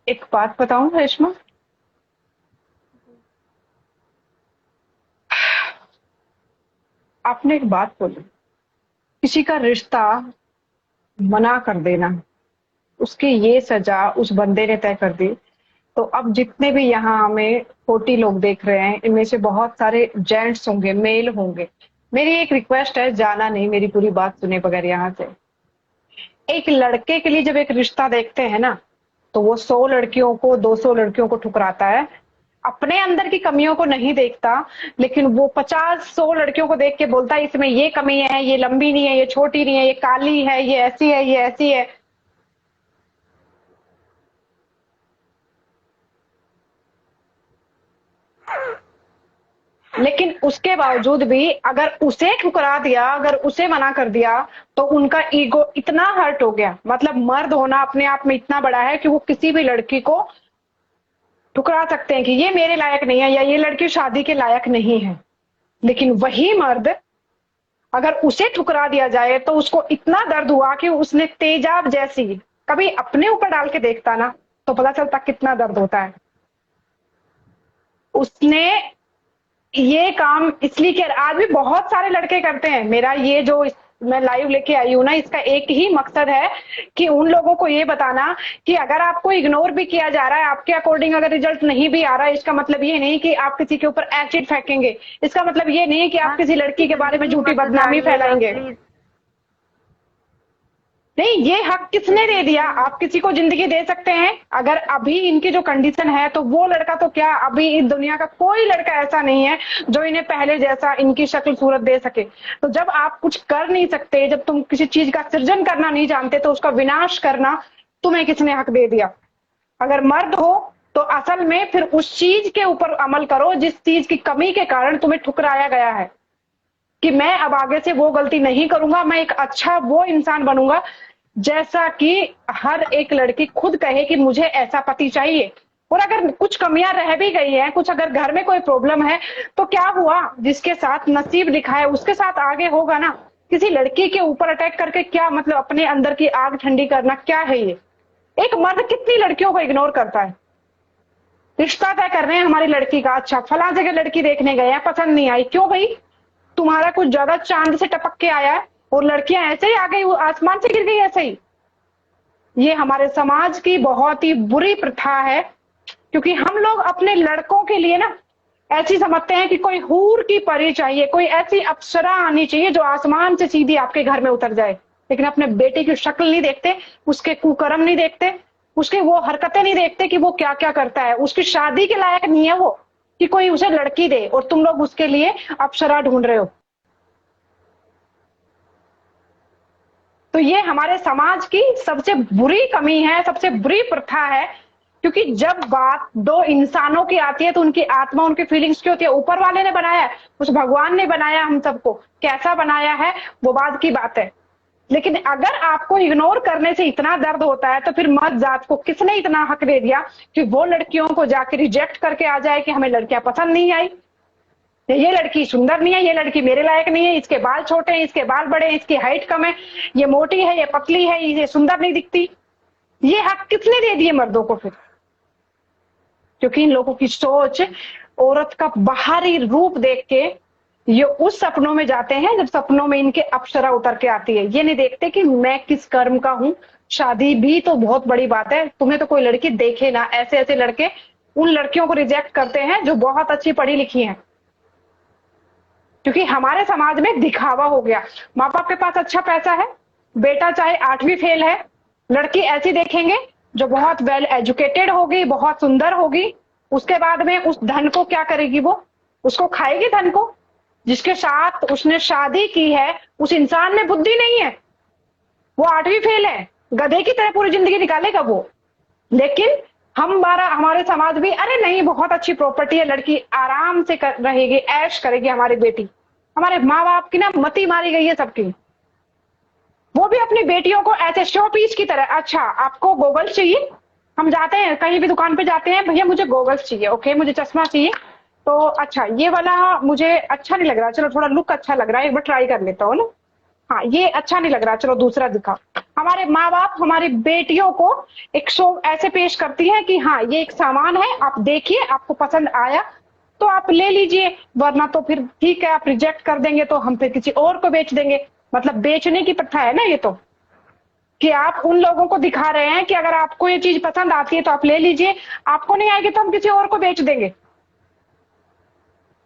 एक बात बताऊं रेशमा, आपने एक बात बोली, किसी का रिश्ता मना कर देना, उसकी ये सजा उस बंदे ने तय कर दी। तो अब जितने भी यहाँ हमें 40 लोग देख रहे हैं, इनमें से बहुत सारे जेंट्स होंगे, मेल होंगे। मेरी एक रिक्वेस्ट है, जाना नहीं, मेरी पूरी बात सुने बगैर यहाँ से। एक लड़के के लिए जब एक रिश्ता देखते हैं ना, तो वो 100 लड़कियों को, 200 लड़कियों को ठुकराता है। अपने अंदर की कमियों को नहीं देखता, लेकिन वो 50-100 लड़कियों को देख के बोलता है इसमें ये कमी है, ये लंबी नहीं है, ये छोटी नहीं है, ये काली है, ये ऐसी है, ये ऐसी है। लेकिन उसके बावजूद भी अगर उसे ठुकरा दिया, अगर उसे मना कर दिया, तो उनका ईगो इतना हर्ट हो गया। मतलब मर्द होना अपने आप में इतना बड़ा है कि वो किसी भी लड़की को ठुकरा सकते हैं कि ये मेरे लायक नहीं है या ये लड़की शादी के लायक नहीं है। लेकिन वही मर्द अगर उसे ठुकरा दिया जाए तो उसको इतना दर्द हुआ कि उसने तेजाब जैसी, कभी अपने ऊपर डाल के देखता ना तो पता चलता कितना दर्द होता है। उसने ये काम इसलिए किया। आज भी बहुत सारे लड़के करते हैं। मेरा ये जो मैं लाइव लेके आई हूं ना, इसका एक ही मकसद है कि उन लोगों को ये बताना कि अगर आपको इग्नोर भी किया जा रहा है, आपके अकॉर्डिंग अगर रिजल्ट नहीं भी आ रहा है, इसका मतलब ये नहीं कि आप किसी के ऊपर एसिड फेंकेंगे। इसका मतलब ये नहीं कि आप किसी लड़की के बारे में झूठी बदनामी फैलाएंगे। नहीं, ये हक किसने दे दिया? आप किसी को जिंदगी दे सकते हैं। अगर अभी इनकी जो कंडीशन है तो वो लड़का तो क्या, अभी इस दुनिया का कोई लड़का ऐसा नहीं है जो इन्हें पहले जैसा इनकी शक्ल सूरत दे सके। तो जब आप कुछ कर नहीं सकते, जब तुम किसी चीज का सृजन करना नहीं जानते, तो उसका विनाश करना तुम्हें किसने हक दे दिया? अगर मर्द हो तो असल में फिर उस चीज के ऊपर अमल करो जिस चीज की कमी के कारण तुम्हें ठुकराया गया है, कि मैं अब आगे से वो गलती नहीं करूंगा, मैं एक अच्छा वो इंसान बनूंगा जैसा कि हर एक लड़की खुद कहे कि मुझे ऐसा पति चाहिए। और अगर कुछ कमियां रह भी गई हैं, कुछ अगर घर में कोई प्रॉब्लम है, तो क्या हुआ, जिसके साथ नसीब लिखा है उसके साथ आगे होगा ना। किसी लड़की के ऊपर अटैक करके क्या मतलब, अपने अंदर की आग ठंडी करना क्या है ये? एक मर्द कितनी लड़कियों को इग्नोर करता है। रिश्ता तय कर रहे हैं हमारी लड़की का, अच्छा फला जगह लड़की देखने गए हैं, पसंद नहीं आई, क्यों भाई? तुम्हारा कुछ ज्यादा चांद से टपक के आया है और लड़कियां ऐसे ही आ गई, वो आसमान से गिर गई ऐसे ही। ये हमारे समाज की बहुत ही बुरी प्रथा है, क्योंकि हम लोग अपने लड़कों के लिए ना ऐसी समझते हैं कि कोई हूर की परी चाहिए, कोई ऐसी अप्सरा आनी चाहिए जो आसमान से सीधी आपके घर में उतर जाए। लेकिन अपने बेटे की शक्ल नहीं देखते, उसके कुकर्म नहीं देखते, उसके वो हरकतें नहीं देखते कि वो क्या क्या करता है। उसकी शादी के लायक नहीं है वो कि कोई उसे लड़की दे, और तुम लोग उसके लिए अप्सरा ढूंढ रहे हो। तो ये हमारे समाज की सबसे बुरी कमी है, सबसे बुरी प्रथा है। क्योंकि जब बात दो इंसानों की आती है तो उनकी आत्मा, उनकी फीलिंग्स क्या होती है? ऊपर वाले ने बनाया है, उस भगवान ने बनाया हम सबको, कैसा बनाया है वो बाद की बात है। लेकिन अगर आपको इग्नोर करने से इतना दर्द होता है तो फिर मर्द जात को किसने इतना हक दे दिया कि वो लड़कियों को जाके रिजेक्ट करके आ जाए कि हमें लड़कियां पसंद नहीं आई, ये लड़की सुंदर नहीं है, ये लड़की मेरे लायक नहीं है, इसके बाल छोटे हैं, इसके बाल बड़े हैं, इसकी हाइट कम है, ये मोटी है, ये पतली है, ये सुंदर नहीं दिखती। ये हक किसने दे दिए मर्दों को फिर? क्योंकि इन लोगों की सोच औरत का बाहरी रूप देख के ये उस सपनों में जाते हैं जब सपनों में इनके अप्सरा उतर के आती है। ये नहीं देखते कि मैं किस कर्म का हूं। शादी भी तो बहुत बड़ी बात है, तुम्हें तो कोई लड़की देखे ना। ऐसे ऐसे लड़के उन लड़कियों को रिजेक्ट करते हैं जो बहुत अच्छी पढ़ी लिखी हैं, क्योंकि हमारे समाज में दिखावा हो गया। माँ बाप के पास अच्छा पैसा है, बेटा चाहे 8वीं फेल है, लड़की ऐसी देखेंगे जो बहुत वेल एजुकेटेड होगी, बहुत सुंदर होगी। उसके बाद में उस धन को क्या करेगी? वो उसको खाएगी धन को। जिसके साथ उसने शादी की है उस इंसान में बुद्धि नहीं है, वो 8वीं फेल है, गधे की तरह पूरी जिंदगी निकालेगा वो। लेकिन हमारे समाज भी, अरे नहीं बहुत अच्छी प्रॉपर्टी है, लड़की आराम से रहेगी, ऐश करेगी हमारी बेटी। हमारे माँ बाप की ना मती मारी गई है सबकी। वो भी अपनी बेटियों को ऐसे शो पीस की तरह, अच्छा आपको गोगल्स चाहिए, हम जाते हैं कहीं भी दुकान पे जाते हैं, भैया मुझे गोगल्स चाहिए, ओके मुझे चश्मा चाहिए, तो अच्छा ये वाला मुझे अच्छा नहीं लग रहा, चलो थोड़ा लुक अच्छा लग रहा है, एक बार ट्राई कर लेता हूँ ना, हाँ ये अच्छा नहीं लग रहा, चलो दूसरा दिखाओ। हमारे माँ बाप हमारी बेटियों को एक शो ऐसे पेश करती है कि हाँ ये एक सामान है, आप देखिए, आपको पसंद आया तो आप ले लीजिए, वरना तो फिर ठीक है आप रिजेक्ट कर देंगे तो हम फिर किसी और को बेच देंगे। मतलब बेचने की प्रथा है ना ये तो, कि आप उन लोगों को दिखा रहे हैं कि अगर आपको ये चीज पसंद आती है तो आप ले लीजिए, आपको नहीं आएगी तो हम किसी और को बेच देंगे।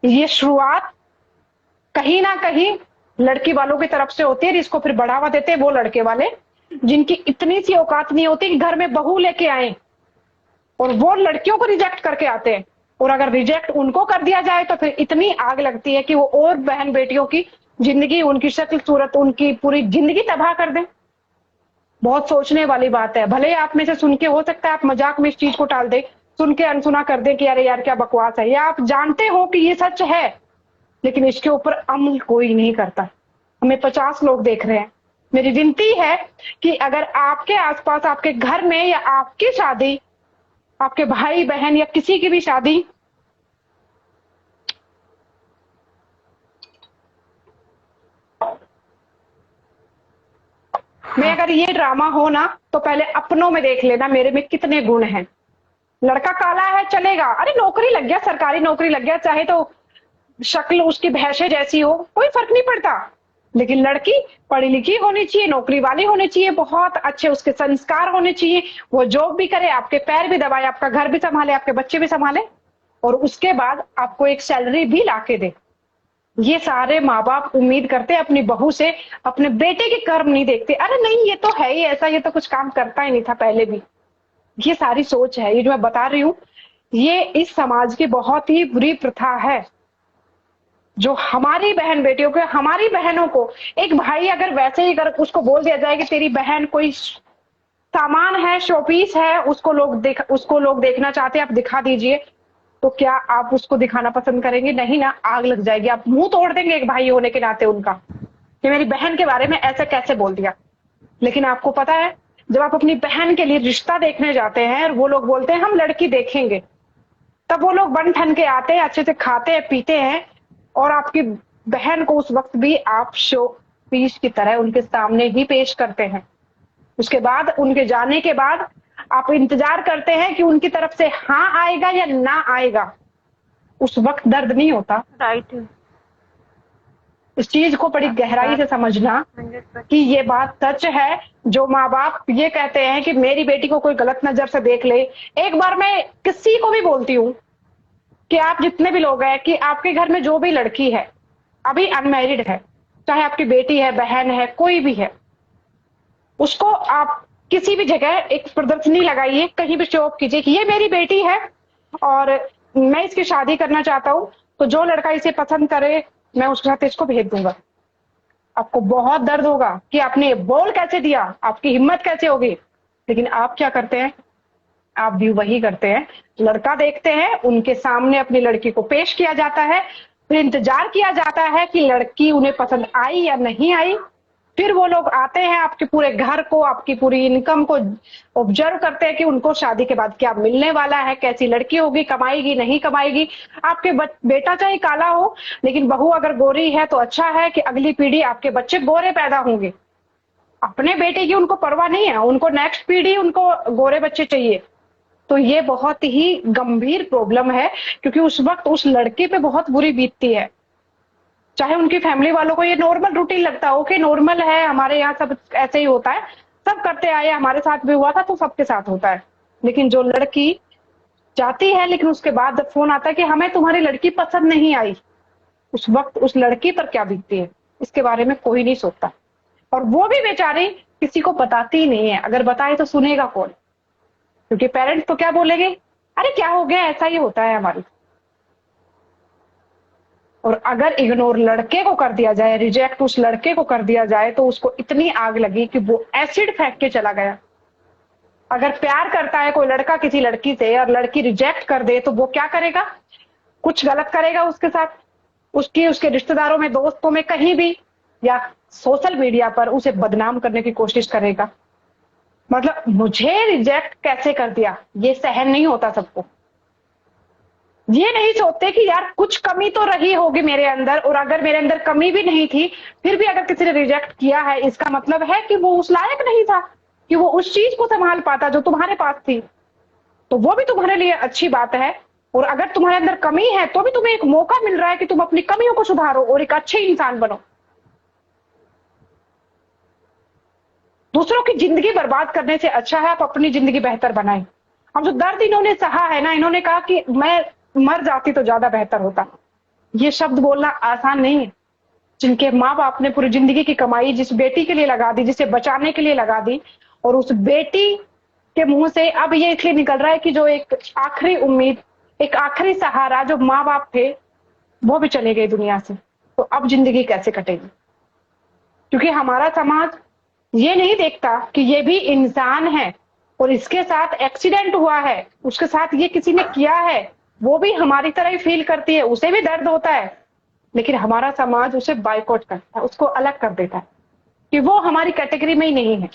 ये शुरुआत कहीं ना कहीं लड़की वालों की तरफ से होती है, जिसको फिर बढ़ावा देते हैं वो लड़के वाले जिनकी इतनी सी औकात नहीं होती कि घर में बहू लेके आए, और वो लड़कियों को रिजेक्ट करके आते हैं। और अगर रिजेक्ट उनको कर दिया जाए तो फिर इतनी आग लगती है कि वो और बहन बेटियों की जिंदगी, उनकी शक्ल सूरत, उनकी पूरी जिंदगी तबाह कर दें। बहुत सोचने वाली बात है। भले आप में से सुन के हो सकता है आप मजाक में इस चीज को टाल दे, सुन के अनसुना कर दे कि अरे यार क्या बकवास है, या आप जानते हो कि ये सच है लेकिन इसके ऊपर अमल कोई नहीं करता। हमें 50 लोग देख रहे हैं। मेरी विनती है कि अगर आपके आसपास, आपके घर में या आपकी शादी, आपके भाई बहन या किसी की भी शादी में अगर ये ड्रामा हो ना, तो पहले अपनों में देख लेना मेरे में कितने गुण हैं। लड़का काला है चलेगा, अरे नौकरी लग गया, सरकारी नौकरी लग गया, चाहे तो शक्ल उसकी भैंसे जैसी हो, कोई फर्क नहीं पड़ता। लेकिन लड़की पढ़ी लिखी होनी चाहिए, नौकरी वाली होनी चाहिए, बहुत अच्छे उसके संस्कार होने चाहिए, वो जॉब भी करे, आपके पैर भी दबाए, आपका घर भी संभाले, आपके बच्चे भी संभाले, और उसके बाद आपको एक सैलरी भी लाके दे। ये सारे माँ बाप उम्मीद करते हैं अपनी बहू से, अपने बेटे के कर्म नहीं देखते। अरे नहीं, ये तो है ही ऐसा, ये तो कुछ काम करता ही नहीं था पहले भी। ये सारी सोच है, ये जो मैं बता रही हूं, ये इस समाज की बहुत ही बुरी प्रथा है, जो हमारी बहन बेटियों को, हमारी बहनों को, एक भाई अगर वैसे ही अगर उसको बोल दिया जाए कि तेरी बहन कोई सामान है, शोपीस है, उसको लोग देखना चाहते हैं, आप दिखा दीजिए, तो क्या आप उसको दिखाना पसंद करेंगे? नहीं ना, आग लग जाएगी, आप मुंह तोड़ देंगे एक भाई होने के नाते उनका, कि मेरी बहन के बारे में ऐसे कैसे बोल दिया। लेकिन आपको पता है, जब आप अपनी बहन के लिए रिश्ता देखने जाते हैं और वो लोग बोलते हैं हम लड़की देखेंगे, तब वो लोग बन ठन के आते हैं, अच्छे से खाते हैं पीते हैं, और आपकी बहन को उस वक्त भी आप शो पीस की तरह उनके सामने ही पेश करते हैं। उसके बाद, उनके जाने के बाद आप इंतजार करते हैं कि उनकी तरफ से हाँ आएगा या ना आएगा। उस वक्त दर्द नहीं होता। राइट। इस चीज को बड़ी गहराई से समझना 100%। कि ये बात सच है। जो माँ बाप ये कहते हैं कि मेरी बेटी को कोई गलत नजर से देख ले, एक बार मैं किसी को भी बोलती हूँ कि आप जितने भी लोग हैं, कि आपके घर में जो भी लड़की है अभी अनमैरिड है, चाहे आपकी बेटी है, बहन है, कोई भी है, उसको आप किसी भी जगह एक प्रदर्शनी लगाइए, कहीं भी शो ऑफ कीजिए कि ये मेरी बेटी है और मैं इसकी शादी करना चाहता हूं, तो जो लड़का इसे पसंद करे मैं उसके साथ इसको भेज दूंगा। आपको बहुत दर्द होगा कि आपने बोल कैसे दिया, आपकी हिम्मत कैसे होगी। लेकिन आप क्या करते हैं? आप भी वही करते हैं। लड़का देखते हैं, उनके सामने अपनी लड़की को पेश किया जाता है, फिर इंतजार किया जाता है कि लड़की उन्हें पसंद आई या नहीं आई। फिर वो लोग आते हैं, आपके पूरे घर को, आपकी पूरी इनकम को ऑब्जर्व करते हैं कि उनको शादी के बाद क्या मिलने वाला है, कैसी लड़की होगी, कमाएगी नहीं कमाएगी। आपके बेटा चाहे काला हो, लेकिन बहू अगर गोरी है तो अच्छा है कि अगली पीढ़ी, आपके बच्चे गोरे पैदा होंगे। अपने बेटे की उनको परवाह नहीं है, उनको नेक्स्ट पीढ़ी, उनको गोरे बच्चे चाहिए। तो ये बहुत ही गंभीर प्रॉब्लम है, क्योंकि उस वक्त उस लड़के पे बहुत बुरी बीतती है। चाहे उनकी फैमिली वालों को ये नॉर्मल रूटीन लगता हो कि नॉर्मल है, हमारे यहाँ सब ऐसे ही होता है, सब करते आए, हमारे साथ भी हुआ था तो सबके साथ होता है। लेकिन जो लड़की जाती है, लेकिन उसके बाद जब फोन आता है कि हमें तुम्हारी लड़की पसंद नहीं आई, उस वक्त उस लड़की पर क्या बीतती है, इसके बारे में कोई नहीं सोचता। और वो भी बेचारी किसी को बताती ही नहीं है। अगर बताए तो सुनेगा कौन? क्योंकि पेरेंट्स तो क्या बोलेंगे, अरे क्या हो गया, ऐसा ही होता है हमारी। और अगर इग्नोर लड़के को कर दिया जाए, रिजेक्ट उस लड़के को कर दिया जाए, तो उसको इतनी आग लगी कि वो एसिड फेंक के चला गया। अगर प्यार करता है कोई लड़का किसी लड़की से और लड़की रिजेक्ट कर दे, तो वो क्या करेगा? कुछ गलत करेगा उसके साथ, उसके रिश्तेदारों में, दोस्तों में, कहीं भी, या सोशल मीडिया पर उसे बदनाम करने की कोशिश करेगा। मतलब मुझे रिजेक्ट कैसे कर दिया, ये सहन नहीं होता सबको। ये नहीं सोचते कि यार कुछ कमी तो रही होगी मेरे अंदर, और अगर मेरे अंदर कमी भी नहीं थी, फिर भी अगर किसी ने रिजेक्ट किया है, इसका मतलब है कि वो उस लायक नहीं था कि वो उस चीज को संभाल पाता जो तुम्हारे पास थी। तो वो भी तुम्हारे लिए अच्छी बात है। और अगर तुम्हारे अंदर कमी है, तो भी तुम्हें एक मौका मिल रहा है कि तुम अपनी कमियों को सुधारो और एक अच्छे इंसान बनो। दूसरों की जिंदगी बर्बाद करने से अच्छा है आप अपनी जिंदगी बेहतर बनाएं। हम जो दर्द इन्होंने सहा है ना, इन्होंने कहा कि मैं मर जाती तो ज्यादा बेहतर होता। ये शब्द बोलना आसान नहीं है। जिनके माँ बाप ने पूरी जिंदगी की कमाई जिस बेटी के लिए लगा दी, जिसे बचाने के लिए लगा दी, और उस बेटी के मुंह से अब ये इसलिए निकल रहा है कि जो एक आखिरी उम्मीद, एक आखिरी सहारा जो माँ बाप थे, वो भी चले गए दुनिया से। तो अब जिंदगी कैसे कटेगी? क्योंकि हमारा समाज ये नहीं देखता कि ये भी इंसान है और इसके साथ एक्सीडेंट हुआ है, उसके साथ ये किसी ने किया है, वो भी हमारी तरह ही फील करती है, उसे भी दर्द होता है। लेकिन हमारा समाज उसे बाइकआउट करता है, उसको अलग कर देता है कि वो हमारी कैटेगरी में ही नहीं है।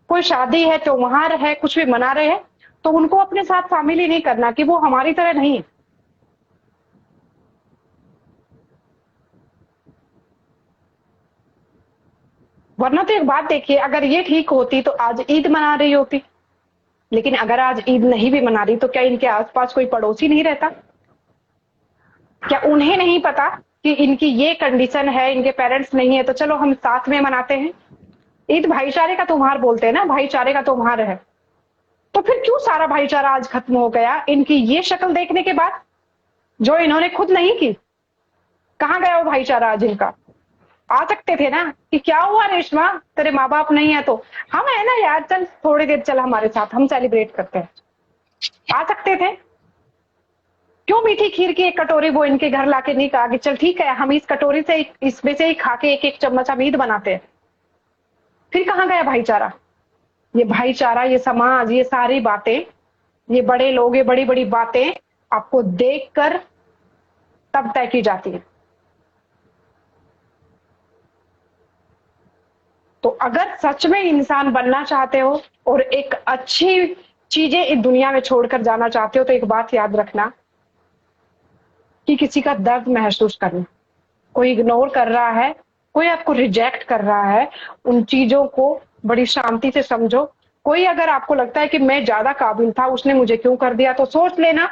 कोई शादी है, त्योहार है, कुछ भी मना रहे हैं तो उनको अपने साथ शामिल ही नहीं करना, कि वो हमारी तरह नहीं है। वरना तो एक बात देखिए, अगर ये ठीक होती तो आज ईद मना रही होती, लेकिन अगर आज ईद नहीं भी मना रही तो क्या इनके आसपास कोई पड़ोसी नहीं रहता? क्या उन्हें नहीं पता कि इनकी ये कंडीशन है, इनके पेरेंट्स नहीं है, तो चलो हम साथ में मनाते हैं। ईद भाईचारे का त्योहार बोलते हैं ना, भाईचारे का त्योहार है। तो फिर क्यों सारा भाईचारा आज खत्म हो गया इनकी ये शक्ल देखने के बाद, जो इन्होंने खुद नहीं की? कहाँ गया वो भाईचारा आज इनका? आ सकते थे ना कि क्या हुआ रेशमा, तेरे माँ बाप नहीं है तो हम है ना यार, चल थोड़ी देर चल हमारे साथ, हम सेलिब्रेट करते हैं। आ सकते थे। क्यों मीठी खीर की एक कटोरी वो इनके घर लाके नहीं कहा कि चल ठीक है, हम इस कटोरी से इसमें से ही खा के एक एक चम्मच हम ईद बनाते हैं? फिर कहाँ गया भाईचारा? ये भाईचारा, ये समाज, ये सारी बातें, ये बड़े लोग, ये बड़ी बड़ी बातें आपको देखकर तब तय की जाती है। तो अगर सच में इंसान बनना चाहते हो और एक अच्छी चीजें इस दुनिया में छोड़कर जाना चाहते हो, तो एक बात याद रखना कि किसी का दर्द महसूस करना, कोई इग्नोर कर रहा है, कोई आपको रिजेक्ट कर रहा है, उन चीजों को बड़ी शांति से समझो। कोई अगर आपको लगता है कि मैं ज्यादा काबिल था, उसने मुझे क्यों कर दिया, तो सोच लेना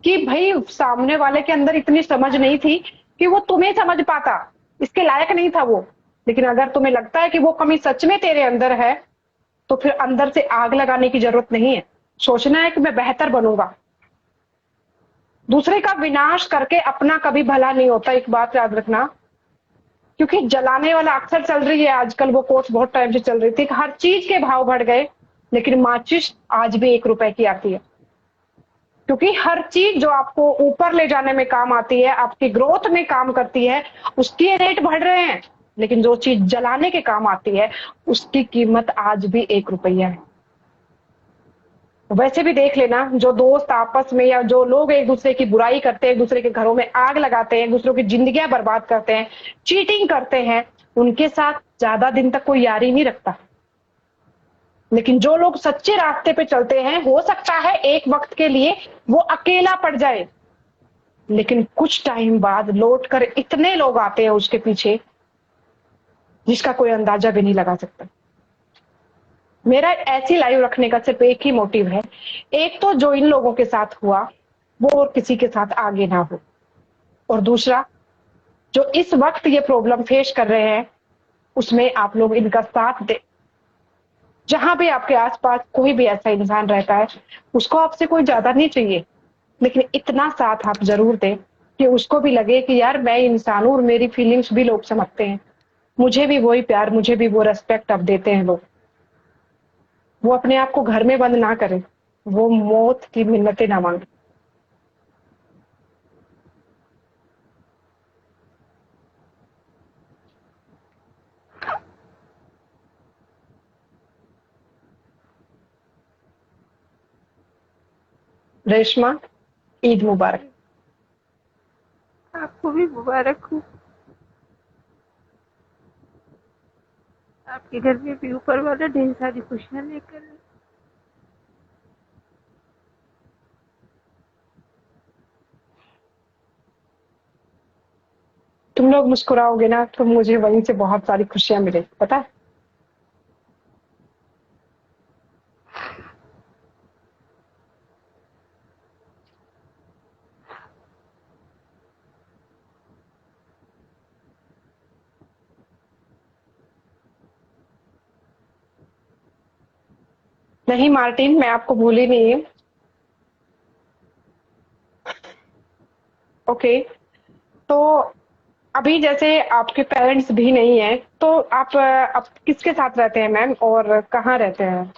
कि भाई सामने वाले के अंदर इतनी समझ नहीं थी कि वो तुम्हें समझ पाता, इसके लायक नहीं था वो। लेकिन अगर तुम्हें लगता है कि वो कमी सच में तेरे अंदर है, तो फिर अंदर से आग लगाने की जरूरत नहीं है। सोचना है कि मैं बेहतर बनूंगा। दूसरे का विनाश करके अपना कभी भला नहीं होता, एक बात याद रखना। क्योंकि जलाने वाला अक्सर चल रही है आजकल, वो कोर्स बहुत टाइम से चल रही थी, हर चीज के भाव बढ़ गए, लेकिन माचिस आज भी 1 रुपए की आती है। क्योंकि हर चीज जो आपको ऊपर ले जाने में काम आती है, आपकी ग्रोथ में काम करती है, उसके रेट बढ़ रहे हैं, लेकिन जो चीज जलाने के काम आती है उसकी कीमत आज भी 1 रुपया है। वैसे भी देख लेना, जो दोस्त आपस में या जो लोग एक दूसरे की बुराई करते हैं, एक दूसरे के घरों में आग लगाते हैं, एक दूसरों की जिंदगियां बर्बाद करते हैं, चीटिंग करते हैं, उनके साथ ज्यादा दिन तक कोई यारी नहीं रखता। लेकिन जो लोग सच्चे रास्ते पे चलते हैं, हो सकता है एक वक्त के लिए वो अकेला पड़ जाए, लेकिन कुछ टाइम बाद लौट कर इतने लोग आते हैं उसके पीछे जिसका कोई अंदाजा भी नहीं लगा सकता। मेरा ऐसी लाइव रखने का सिर्फ एक ही मोटिव है, एक तो जो इन लोगों के साथ हुआ वो और किसी के साथ आगे ना हो, और दूसरा जो इस वक्त ये प्रॉब्लम फेस कर रहे हैं उसमें आप लोग इनका साथ दे। जहां भी आपके आसपास कोई भी ऐसा इंसान रहता है, उसको आपसे कोई ज्यादा नहीं चाहिए, लेकिन इतना साथ आप जरूर दें कि उसको भी लगे कि यार मैं इंसान हूं और मेरी फीलिंग्स भी लोग समझते हैं, मुझे भी वही प्यार, मुझे भी वो रेस्पेक्ट अब देते हैं लोग। वो अपने आप को घर में बंद ना करें, वो मौत की मिन्नतें ना मांगे। रेशमा, ईद मुबारक। आपको भी मुबारक हो। आपके घर में भी ऊपर वाला ढेर सारी खुशियां लेकर आए। तुम लोग मुस्कुराओगे ना तो मुझे वहीं से बहुत सारी खुशियां मिले, पता है। नहीं मार्टिन, मैं आपको भूली नहीं। ओके, तो अभी जैसे आपके पेरेंट्स भी नहीं है, तो आप किसके साथ रहते हैं मैम, और कहाँ रहते हैं?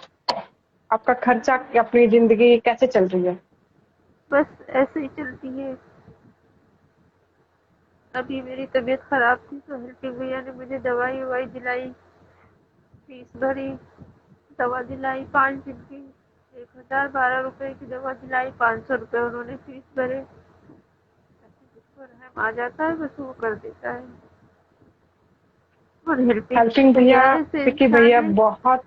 आपका खर्चा, अपनी जिंदगी कैसे चल रही है? बस ऐसे ही चलती है। अभी मेरी तबीयत खराब थी तो हेल्पिंग भैया ने मुझे दवाई ववाई दिलाई, फीस भरी, दवा दिलाई 5 दिन की, 1012 रुपए की दवा दिलाई, 500 रुपए उन्होंने फीस भरे। और रहम आ जाता है, बस वो कर देता है। और हेल्पिंग हेल्पिंग भैया भैया, ऐसे विक्की इंसान भैया है, बहुत।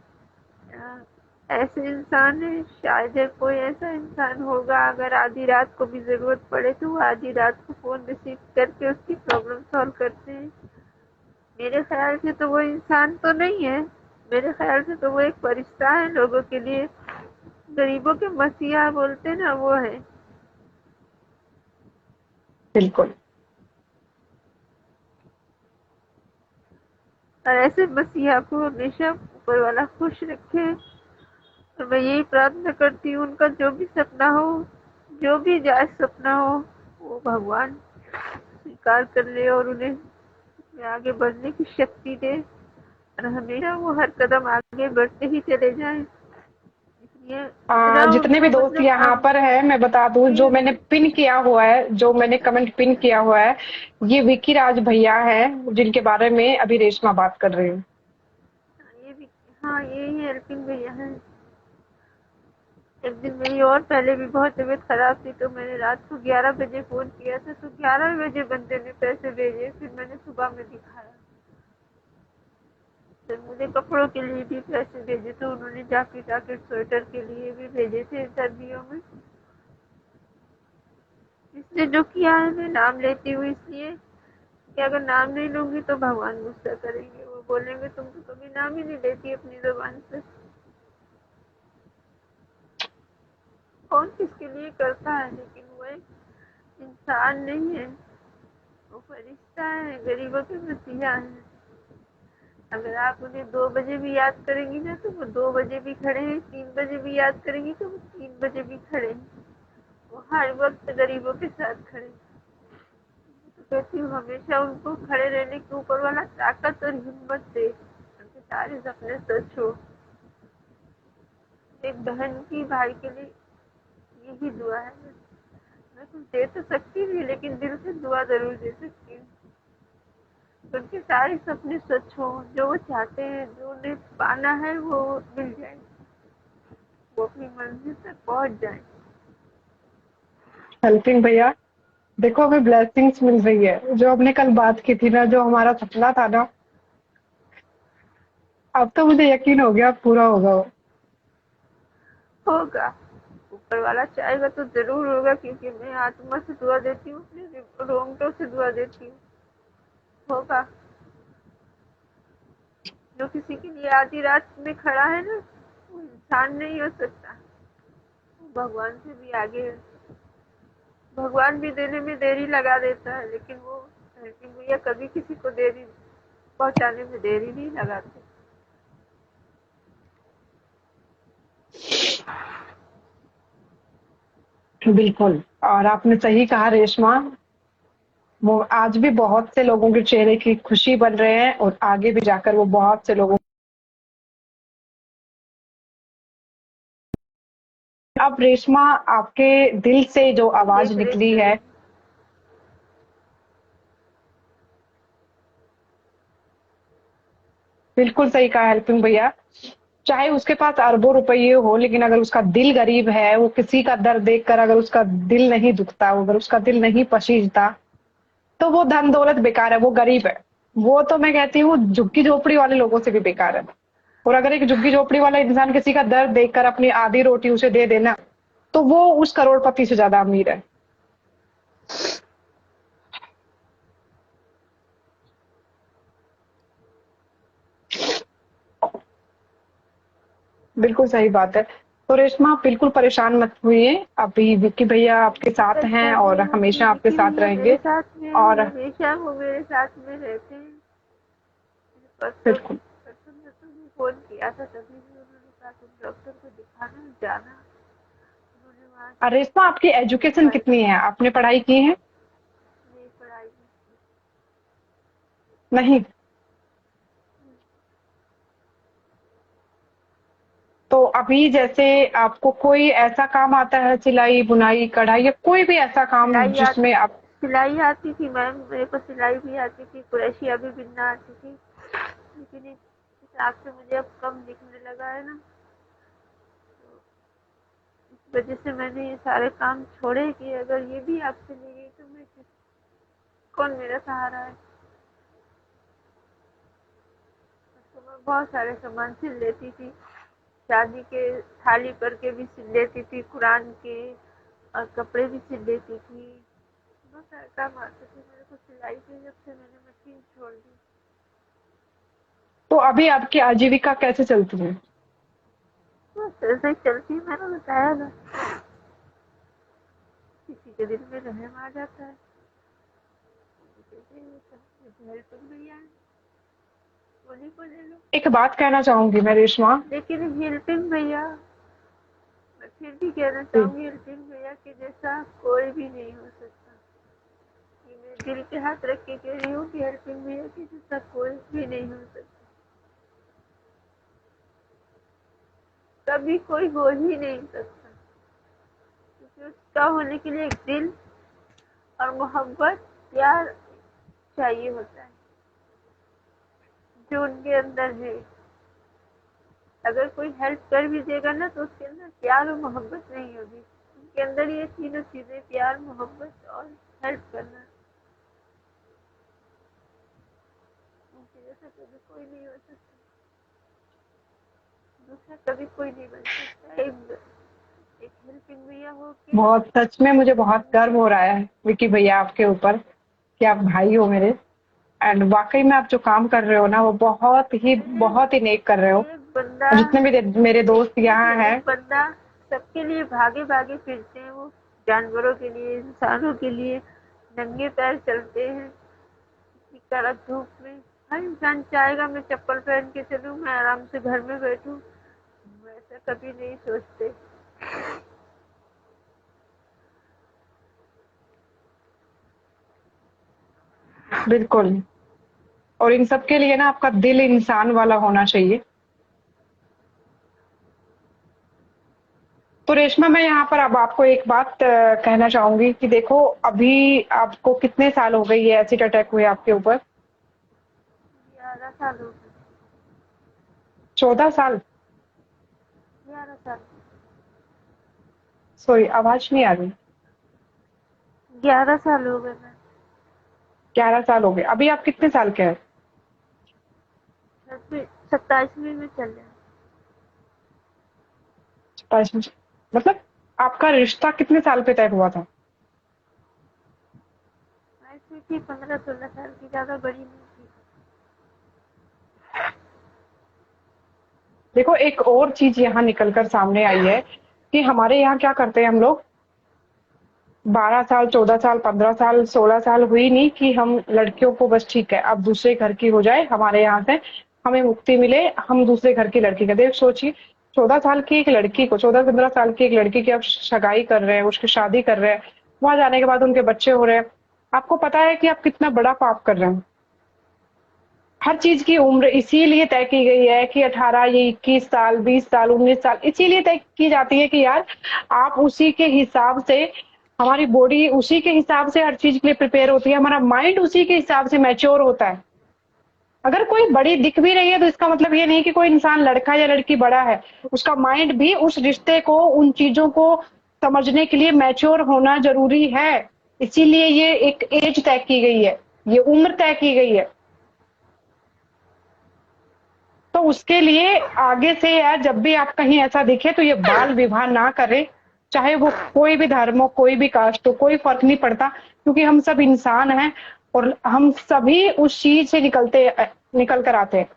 ऐसे इंसान है, शायद ही कोई ऐसा इंसान होगा, अगर आधी रात को भी जरूरत पड़े तो वो आधी रात को फोन रिसीव करके उसकी प्रॉब्लम सॉल्व करते हैं। मेरे ख्याल से तो वो इंसान तो नहीं है, मेरे ख्याल से तो वो एक फरिश्ता है लोगों के लिए, गरीबों के मसीहा बोलते हैं ना, वो है। बिल्कुल। और ऐसे मसीहा को हमेशा ऊपर वाला खुश रखे। और मैं यही प्रार्थना करती हूँ, उनका जो भी सपना हो, जो भी जायज सपना हो, वो भगवान स्वीकार कर ले और उन्हें आगे बढ़ने की शक्ति दे, और हमेशा वो हर कदम आगे बढ़ते ही चले जाएं। इसलिए इतना जितने भी उनको दोस्त मतलब यहाँ पर है, मैं बता दूं, जो मैंने पिन किया हुआ है, जो मैंने कमेंट पिन किया हुआ है, ये विकी राज भैया है, जिनके बारे में अभी रेशमा बात कर रही हूँ। ये भी, हाँ यही हेल्पिंग भैया है। एक दिन मेरी और पहले भी बहुत तबीयत खराब थी, तो मैंने रात को 11 बजे फोन किया था, तो 11 बजे बंदे ने पैसे भेजे, फिर मैंने सुबह में दिखाया। फिर मुझे कपड़ों के लिए भी पैसे भेजे, तो उन्होंने जैकेट स्वेटर के लिए भी भेजे थे सर्दियों में। इसने जो किया है, मैं नाम लेती हूँ इसलिए कि अगर नाम नहीं लूंगी तो भगवान गुस्सा करेंगे, वो बोलेंगे तुम तो कभी नाम ही नहीं लेती अपनी जुबान से। कौन किसके लिए करता है, लेकिन वो एक इंसान नहीं है, वो फरिश्ता है, गरीबों के मसीहा है। अगर आप उन्हें 2 बजे भी याद करेंगी ना, तो वो 2 बजे भी खड़े हैं, 3 बजे भी याद करेंगी तो वो 3 बजे भी खड़े हैं। वो हर वक्त गरीबों के साथ खड़े हैं। तो कहती हूँ हमेशा उनको खड़े रहने के ऊपर वाला ताकत और हिम्मत दे, उनके सारे सपने सच हो। एक बहन की भाई के लिए यही दुआ है। मैं कुछ दे तो सकती नहीं, लेकिन दिल से दुआ जरूर दे सकती हूँ, उनके सारे सपने सच हो, जो वो चाहते हैं, जो उन्हें पाना है वो मिल जाए, वो अपनी मंजिल तक पहुंच जाए। हेल्पिंग भैया, देखो हमें ब्लेसिंग्स मिल रही है, जो हमने कल बात की थी ना, जो हमारा सपना था ना, अब तो मुझे यकीन हो गया, अब पूरा होगा वो। होगा, ऊपर वाला चाहेगा तो जरूर होगा, क्योंकि मैं आत्मा से दुआ देती हूँ, अपने रोंगटों से दुआ देती हूँ। होगा। जो किसी के लिए आधी रात में खड़ा है ना, वो इंसान नहीं हो सकता, वो भगवान से भी आगे है। भगवान भी देने में देरी लगा देता है, लेकिन वो भैया कभी किसी को देरी पहुंचाने में देरी नहीं लगाते। बिल्कुल। और आपने सही कहा रेशमा, वो आज भी बहुत से लोगों के चेहरे की खुशी बन रहे हैं, और आगे भी जाकर वो बहुत से लोगों। अब रेशमा, आपके दिल से जो आवाज देख रेख निकली है, करेंगे। बिल्कुल सही कहा हेल्पिंग भैया। चाहे उसके पास अरबों रुपये हो, लेकिन अगर उसका दिल गरीब है, वो किसी का दर्द देखकर अगर उसका दिल नहीं दुखता, अगर उसका दिल नहीं पसीजता, तो वो धन दौलत बेकार है, वो गरीब है। वो तो मैं कहती हूँ झुग्गी झोपड़ी वाले लोगों से भी बेकार है। और अगर एक झुग्गी झोपड़ी वाला इंसान किसी का दर्द देखकर अपनी आधी रोटी उसे दे देना, तो वो उस करोड़पति से ज्यादा अमीर है। बिल्कुल सही बात है। तो रेशमा, आप बिल्कुल परेशान मत हुइए, अभी विक्की भैया आपके मैं साथ हैं परेशान और नहीं होती, हमेशा आपके विकी साथ भैया मेरे रहेंगे। साथ में और है, हमेशा वो मेरे साथ में रहते हैं। परसों बिल्कुल। परसों ने तो भी फोन किया था, तभी भी उन्होंने कहा तुम डॉक्टर को दिखाना जाना। उन्होंने वहाँ से रेशमा, आपकी एजुकेशन दवाई कितनी है? आपने पढ़ाई की है? नहीं पढ़ाई। नहीं। तो अभी जैसे आपको कोई ऐसा काम आता है, सिलाई बुनाई कढ़ाई, या कोई भी ऐसा काम सिलाई जिसमें आप। सिलाई आती थी मैम, मेरे को सिलाई भी आती थी, कुरैशिया भी बिनना आती थी, लेकिन इस हिसाब से मुझे अब कम दिखने लगा है ना, तो इस वजह से मैंने ये सारे काम छोड़े कि अगर ये भी आपसे ले गई तो मैं कौन मेरा सहारा है। तो मैं बहुत सारे सामान सिल लेती थी, शादी के थाली पर के भी सिल लेती थी, कुरान के और कपड़े भी सिल लेती थी। बहुत सारे काम आते थे मेरे को सिलाई के, जब से मैंने मशीन छोड़ दी। तो अभी आपकी आजीविका कैसे चलती है? बस ऐसे ही चलती है, मैंने बताया ना, किसी के दिल में रहम आ जाता है, किसी के होता है, हेल्पिंग भैया है, उन्हीं को ले लो। एक बात कहना चाहूंगी मैं रेशमा, लेकिन हेल्पिंग भैया, मैं फिर भी कहना चाहूंगी, हेल्पिंग भैया के जैसा कोई भी नहीं हो सकता। ये मैं दिल पे हाथ रख के कह रही हूँ कि हेल्पिंग भैया के जैसा कोई भी नहीं हो सकता। कभी कोई हो ही नहीं सकता, क्योंकि उसका होने के लिए एक दिल और मोहब्बत, प्यार चाहिए होता है, जो उनके अंदर है। अगर कोई हेल्प कर भी देगा ना, तो उसके अंदर प्यार और मोहब्बत नहीं होगी। उनके अंदर ये तीनों चीजें, प्यार, मोहब्बत और हेल्प करना, उनके जैसा कभी कोई नहीं हो सकता, दूसरा कभी कोई नहीं बन सकता। एक हेल्पिंग भैया हो के बहुत सच में मुझे बहुत गर्व हो रहा है विकी भैया आपके ऊपर कि आप भाई हो मेरे। एंड वाकई में आप जो काम कर रहे हो ना, वो बहुत ही नेक कर रहे हो। एक बंदा, और जितने भी मेरे दोस्त यहाँ हैं, एक बंदा सबके लिए भागे भागे फिरते हैं, वो जानवरों के लिए, इंसानों के लिए नंगे पैर चलते हैं इतनी कड़क धूप में। हर इंसान चाहेगा मैं चप्पल पहन के चलूं, मैं आराम से घर में बैठूं, वैसा कभी नहीं सोचते। बिल्कुल। और इन सब के लिए ना आपका दिल इंसान वाला होना चाहिए। तो रेशमा, मैं यहाँ पर अब आपको एक बात कहना चाहूंगी कि देखो, अभी आपको कितने साल हो गए ये एसिड अटैक हुए आपके ऊपर? 11 साल हो गए। 14 साल? 11 साल। सॉरी, आवाज नहीं आ रही। 11 साल हो गए। मैं 11 साल हो गए। अभी आप कितने साल के हैं? 27वीं में चल रहे। 27 में? मतलब आपका रिश्ता कितने साल पे तय हुआ था? मैं थी 15-16 साल की, ज्यादा बड़ी नहीं थी। देखो, एक और चीज यहाँ निकलकर सामने आई है कि हमारे यहाँ क्या करते हैं हम लोग, 12 साल, 14 साल, 15 साल, 16 साल हुई नहीं कि हम लड़कियों को बस ठीक है अब दूसरे घर की हो जाए, हमारे यहाँ से हमें मुक्ति मिले, हम दूसरे घर की लड़की का। देख सोचिए, 14 साल की एक लड़की को, 14-15 साल की एक लड़की की आप सगाई कर रहे हैं, उसकी शादी कर रहे हैं, वहां जाने के बाद उनके बच्चे हो रहे हैं। आपको पता है कि आप कितना बड़ा पाप कर रहे हैं। हर चीज की उम्र इसीलिए तय की गई है कि 18, ये 21 साल, 20 साल, 19 साल इसीलिए तय की जाती है कि यार आप उसी के हिसाब से, हमारी बॉडी उसी के हिसाब से हर चीज के लिए प्रिपेयर होती है, हमारा माइंड उसी के हिसाब से मैच्योर होता है। अगर कोई बड़ी दिख भी रही है तो इसका मतलब ये नहीं कि कोई इंसान लड़का या लड़की बड़ा है, उसका माइंड भी उस रिश्ते को, उन चीजों को समझने के लिए मैच्योर होना जरूरी है। इसीलिए ये एक एज तय की गई है, ये उम्र तय की गई है। तो उसके लिए आगे से यार जब भी आप कहीं ऐसा दिखे तो ये बाल विवाह ना करें, चाहे वो कोई भी धर्म हो, कोई भी कास्ट हो, कोई फर्क नहीं पड़ता, क्योंकि हम सब इंसान हैं और हम सभी उस चीज से निकल कर आते हैं।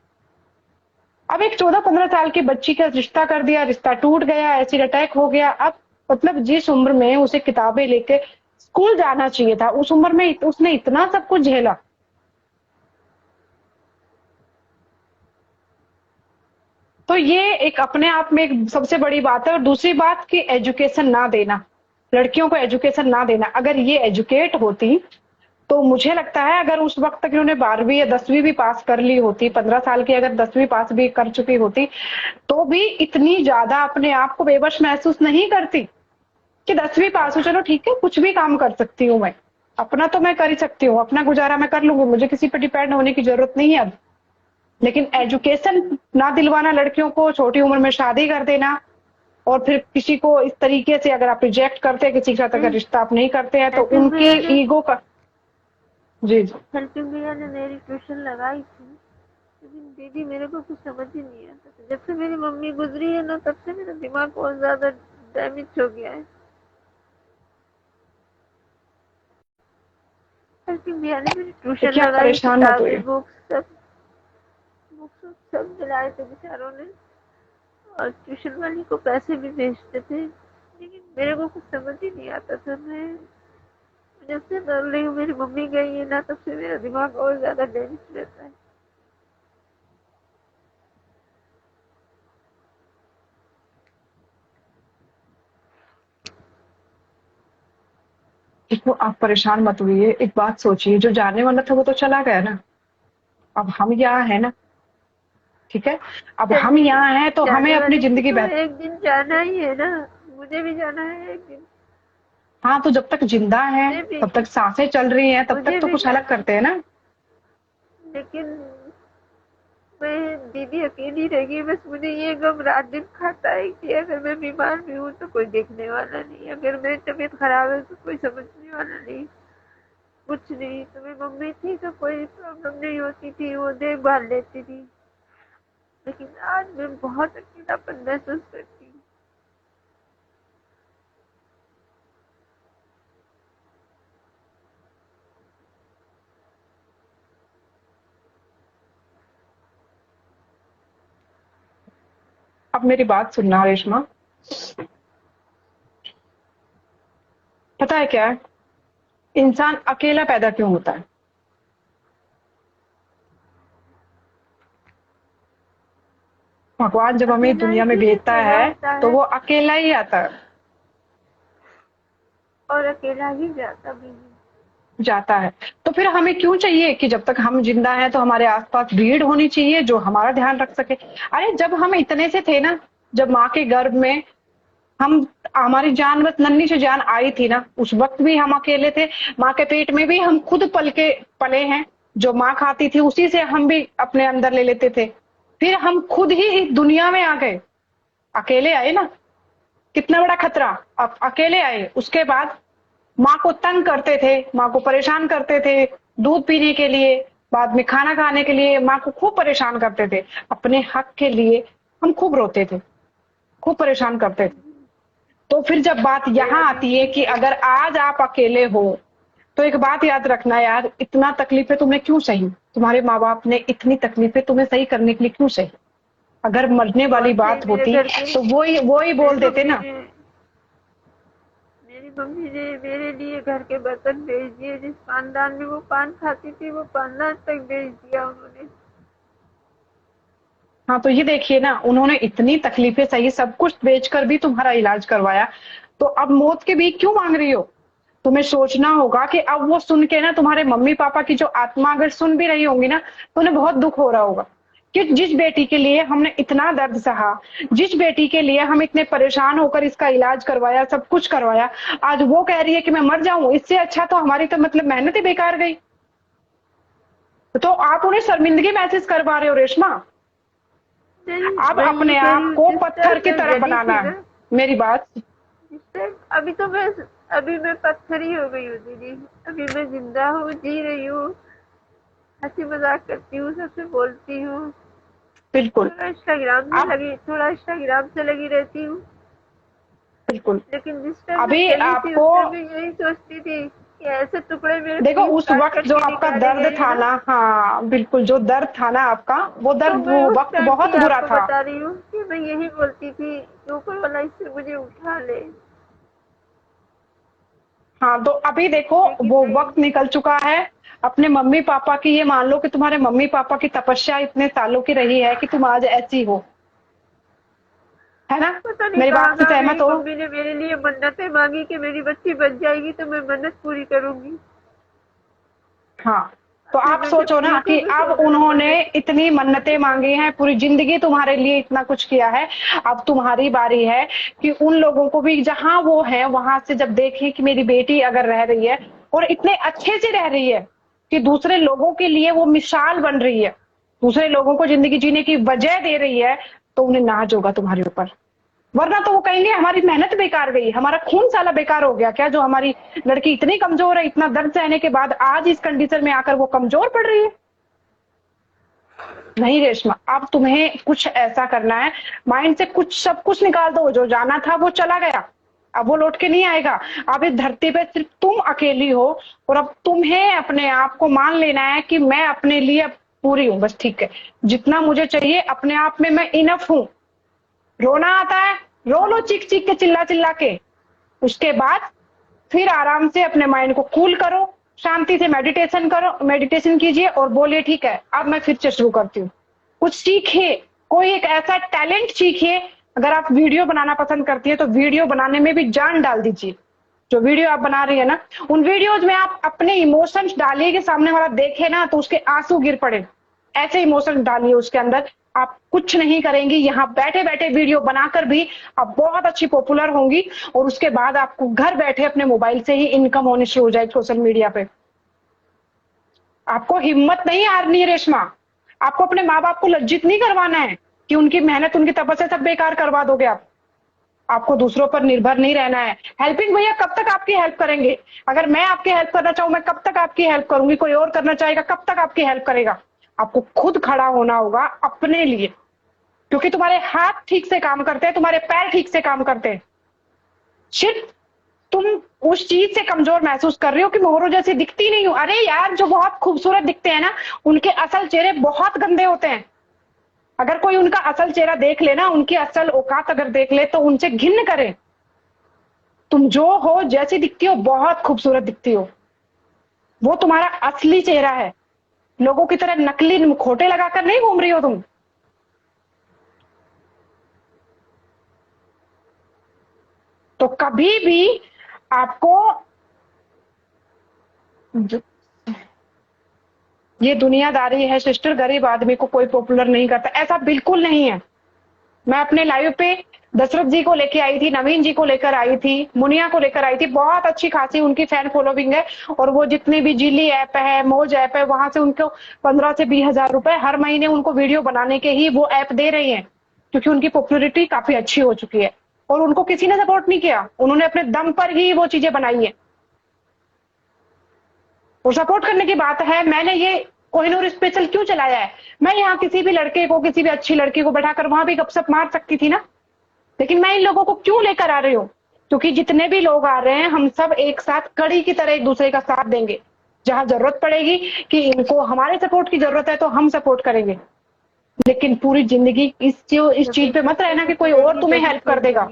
अब एक 14-15 साल की बच्ची का रिश्ता कर दिया, रिश्ता टूट गया, एसिड अटैक हो गया। अब मतलब जिस उम्र में उसे किताबें लेके स्कूल जाना चाहिए था, उस उम्र में उसने इतना सब कुछ झेला। तो ये एक अपने आप में एक सबसे बड़ी बात है। और दूसरी बात कि एजुकेशन ना देना, लड़कियों को एजुकेशन ना देना। अगर ये एजुकेट होती तो मुझे लगता है अगर उस वक्त तक इन्होंने 12वीं या 10वीं भी पास कर ली होती, 15 साल की अगर 10वीं पास भी कर चुकी होती, तो भी इतनी ज्यादा अपने आप को बेबस महसूस नहीं करती कि 10वीं पास हो, चलो ठीक है, कुछ भी काम कर सकती हूँ मैं, अपना तो मैं कर ही सकती हूँ, अपना गुजारा मैं कर लूंगी, मुझे किसी पर डिपेंड होने की जरूरत नहीं है अब। लेकिन एजुकेशन ना दिलवाना, लड़कियों को छोटी उम्र में शादी कर देना, और फिर किसी को इस तरीके से अगर आप रिजेक्ट करते हैं, किसी के साथ अगर रिश्ता आप नहीं करते हैं, तो उनके ईगो का जी जी। हेल्पिंग भैया ने मेरी ट्यूशन लगाई थी, लेकिन दीदी मेरे को कुछ समझ ही नहीं आता था। जब से मेरी मम्मी गुजरी है ना, तब से मेरा दिमाग बहुत ज्यादा डैमेज हो गया है। हेल्पिंग भैया ने मेरी ट्यूशन देखिए, आप लगाई, परेशान मत किताबें होइए। बुक्स सब दिलाए थे बेचारों ने, और ट्यूशन वाली को पैसे भी भेजते थे, लेकिन मेरे को कुछ समझ ही नहीं आता था। मैं जब से डर रही हूँ मेरी मम्मी गई है ना, तब से मेरा दिमाग और ज्यादा डैमेज रहता है। देखो, आप परेशान मत होइए। एक बात सोचिए, जो जाने वाला था वो तो चला गया ना। अब हम यहाँ है ना, ठीक है। अब हम चलिए, यहाँ हैं तो हमें जाने अपनी वाले को जिंदगी तो बेहतर। एक दिन जाना ही है ना, मुझे भी जाना है एक दिन। हाँ, तो जब तक जिंदा है, मुझे भी तब तक सांसें चल रही हैं, तब तक मुझे तो भी कुछ अलग जाना है, करते हैं ना। लेकिन मैं दीदी अकेली रह गई। बस मुझे ये गम रात दिन खाता है कि अगर मैं बीमार भी हूँ तो कोई देखने वाला नहीं, अगर मेरी तबीयत खराब है तो कोई समझने वाला नहीं, कुछ नहीं। तो मेरी मम्मी थी तो कोई प्रॉब्लम नहीं होती थी, वो देखभाल लेती थी, लेकिन आज मैं बहुत अकेलापन महसूस करती हूँ। अब मेरी बात सुनना रेशमा। पता है क्या है, इंसान अकेला पैदा क्यों होता है? भगवान जब हमें अकेला दुनिया में इसीलिए भेजता पैदा है होता तो है वो अकेला ही आता है, और अकेला ही जाता भी है। जाता है। तो फिर हमें क्यों चाहिए कि जब तक हम जिंदा हैं तो हमारे आसपास भीड़ होनी चाहिए जो हमारा ध्यान रख सके? अरे, जब हम इतने से थे ना, जब माँ के गर्भ में हम, हमारी जान बस नन्ही सी जान आई थी ना, उस वक्त भी हम अकेले थे। माँ के पेट में भी हम खुद पल के पले हैं। जो माँ खाती थी उसी से हम भी अपने अंदर ले लेते थे। फिर हम खुद ही इस दुनिया में आ गए, अकेले आए ना। कितना बड़ा खतरा। अब अकेले आए, उसके बाद माँ को तंग करते थे, माँ को परेशान करते थे दूध पीने के लिए, बाद में खाना खाने के लिए माँ को खूब परेशान करते थे। अपने हक के लिए हम खूब रोते थे, खूब परेशान करते थे। तो फिर जब बात मेरा यहाँ भी आती है यही कि है। अगर आज आप अकेले हो, तो एक बात याद रखना यार, इतना तकलीफें तुमने क्यों सही? तुम्हारे माँ बाप ने इतनी तकलीफें तुम्हें सही करने के लिए क्यों सही? अगर मरने वाली बहुत सही। बात मेरे होती घर के तो वो ही मेरी बोल देते मम्मी ना। ने मेरी मम्मी ने मेरे लिए घर के बर्तन भेज दिए। जिस खानदान में वो पान खाती थी, वो खानदान तक भेज दिया उन्होंने। हाँ, तो ये देखिए ना, उन्होंने इतनी तकलीफें सही, सब कुछ बेचकर भी तुम्हारा इलाज करवाया। तो अब मौत के भी क्यों मांग रही हो? तुम्हें सोचना होगा कि अब वो सुन के ना, तुम्हारे मम्मी पापा की जो आत्मा अगर सुन भी रही होंगी ना, तो उन्हें बहुत दुख हो रहा होगा कि जिस बेटी के लिए हमने इतना दर्द सहा, जिस बेटी के लिए हम इतने परेशान होकर इसका इलाज करवाया, सब कुछ करवाया, आज वो कह रही है कि मैं मर जाऊं। इससे अच्छा तो हमारी तो मतलब मेहनत ही बेकार गई। तो आप उन्हें शर्मिंदगी महसूस करवा रहे हो रेशमा। नहीं, अब मैं ये अपने कह रही आप हूँ, को जिस पत्थर टाइम की मैं तरह जली बनाना थी है। ना, मेरी बात। जिस टाइम अभी मैं पत्थर ही हो गई हूँ दीदी। अभी मैं जिंदा हूँ, जी रही हूँ, हंसी मजाक करती हूँ, सबसे बोलती हूँ, बिल्कुल। आप थोड़ा इंस्टाग्राम से लगी रहती हूँ। बिल्कुल। लेकिन जिस टाइम मैं अभी जली थी, उस आपको टाइम मैं यही सोचती थी कि ऐसे टुकड़े मेरे देखो, पीस उस काट वक्त जो करके आपका निकाले दर्द गए हैं था ना। ना, हाँ बिल्कुल, जो दर्द था ना आपका, वो तो दर्द, मैं वो उस वक्त टाइम की बहुत बुरा आपको था। बता रही हूँ कि मैं यही बोलती थी कि ऊपर वाला इससे मुझे उठा ले, हाँ, तो अभी देखो, लेकिन वो नहीं। वक्त निकल चुका है। अपने मम्मी पापा की, ये मान लो कि तुम्हारे मम्मी पापा की तपस्या इतने सालों की रही है कि तुम आज ऐसी हो, है ना? पता नहीं मेरी कहाँ बात से कहाँ मेरी सहमत हो? मम्मी ने मेरे लिए मन्नतें मांगी कि मेरी बच्ची बच जाएगी तो मैं मन्नत पूरी करूंगी। हाँ, तो अभी आप मैं जब सोचो ना ठीक कि होंगी अब तो मेरी उन्होंने मन्नत इतनी मन्नतें पूरी मांगी करूंगी। हैं, पूरी जिंदगी तुम्हारे लिए इतना कुछ किया है। अब तुम्हारी बारी है कि उन लोगों को भी, जहां वो है वहां से जब देखें कि मेरी बेटी अगर रह रही है और इतने अच्छे से रह रही है कि दूसरे लोगों के लिए वो मिसाल बन रही है, दूसरे लोगों को जिंदगी जीने की वजह दे रही है, तो उन्हें नाज होगा तुम्हारे ऊपर। वरना तो वो कहेंगे हमारी मेहनत बेकार गई, हमारा खून साला बेकार हो गया क्या, जो हमारी लड़की इतनी कमजोर है, इतना दर्द सहने के बाद आज इस कंडीशन में आकर वो कमजोर पड़ रही है। नहीं रेशमा, अब तुम्हें कुछ ऐसा करना है, माइंड से कुछ सब कुछ निकाल दो, जो जाना था वो चला गया, अब वो लौट के नहीं आएगा। अब इस धरती पे सिर्फ तुम अकेली हो और अब तुम्हें अपने आप को मान लेना है कि मैं अपने लिए अब पूरी हूं, बस ठीक है, जितना मुझे चाहिए अपने आप में मैं इनफ हूं। रोना आता है, रो लो चीख चीख के, चिल्ला चिल्ला के। उसके बाद फिर आराम से अपने माइंड को कूल करो, शांति से मेडिटेशन करो, मेडिटेशन कीजिए और बोलिए ठीक है अब मैं फिर से शुरू करती हूँ। कुछ सीखिए, कोई एक ऐसा टैलेंट सीखिए। अगर आप वीडियो बनाना पसंद करती है तो वीडियो बनाने में भी जान डाल दीजिए। जो वीडियो आप बना रही है ना, उन वीडियोज में आप अपने इमोशंस डालिए कि सामने वाला देखे ना तो उसके आंसू गिर पड़े, ऐसे इमोशंस डालिए उसके अंदर। आप कुछ नहीं करेंगी, यहाँ बैठे बैठे वीडियो बनाकर भी आप बहुत अच्छी पॉपुलर होंगी और उसके बाद आपको घर बैठे अपने मोबाइल से ही इनकम होनी शुरू हो जाएगी सोशल मीडिया पे। आपको हिम्मत नहीं हारनी है रेशमा, आपको अपने माँ बाप को लज्जित नहीं करवाना है कि उनकी मेहनत उनकी तपस्या सब बेकार करवा दोगे आप। आपको दूसरों पर निर्भर नहीं रहना है। हेल्पिंग भैया कब तक आपकी हेल्प करेंगे? अगर मैं आपकी हेल्प करना चाहूं, मैं कब तक आपकी हेल्प करूंगी? कोई और करना चाहेगा, कब तक आपकी हेल्प करेगा? आपको खुद खड़ा होना होगा अपने लिए, क्योंकि तुम्हारे हाथ ठीक से काम करते हैं, तुम्हारे पैर ठीक से काम करते हैं। सिर्फ तुम उस चीज से कमजोर महसूस कर रही हो कि मोहरो जैसी दिखती नहीं हो। अरे यार, जो बहुत खूबसूरत दिखते हैं ना, उनके असल चेहरे बहुत गंदे होते हैं। अगर कोई उनका असल चेहरा देख ले ना, उनकी असल औकात अगर देख ले तो उनसे घिन करे। तुम जो हो, जैसी दिखती हो, बहुत खूबसूरत दिखती हो, वो तुम्हारा असली चेहरा है। लोगों की तरह नकली मुखौटे लगाकर नहीं घूम रही हो तुम। तो कभी भी आपको ये दुनियादारी है सिस्टर, गरीब आदमी को कोई पॉपुलर नहीं करता, ऐसा बिल्कुल नहीं है। मैं अपने लाइव पे दशरथ जी को लेके आई थी, नवीन जी को लेकर आई थी, मुनिया को लेकर आई थी, बहुत अच्छी खासी उनकी फैन फॉलोइंग है। और वो जितने भी जिली ऐप है, मौज ऐप है, वहां से उनको 15 से 20 हजार रुपए हर महीने उनको वीडियो बनाने के ही वो ऐप दे रही है, क्योंकि उनकी पॉपुलरिटी काफी अच्छी हो चुकी है और उनको किसी ने सपोर्ट नहीं किया, उन्होंने अपने दम पर ही वो चीजें बनाई है। और सपोर्ट करने की बात है, मैंने ये कोहिनूर स्पेशल क्यों चलाया है? मैं यहाँ किसी भी लड़के को, किसी भी अच्छी लड़की को बैठाकर वहां भी गपशप मार सकती थी ना, लेकिन मैं इन लोगों को क्यों लेकर आ रही हूँ? क्योंकि जितने भी लोग आ रहे हैं, हम सब एक साथ कड़ी की तरह एक दूसरे का साथ देंगे। जहां जरूरत पड़ेगी कि इनको हमारे सपोर्ट की जरूरत है तो हम सपोर्ट करेंगे, लेकिन पूरी जिंदगी इस चीज पे मत रहना कि कोई और तुम्हें हेल्प कर देगा।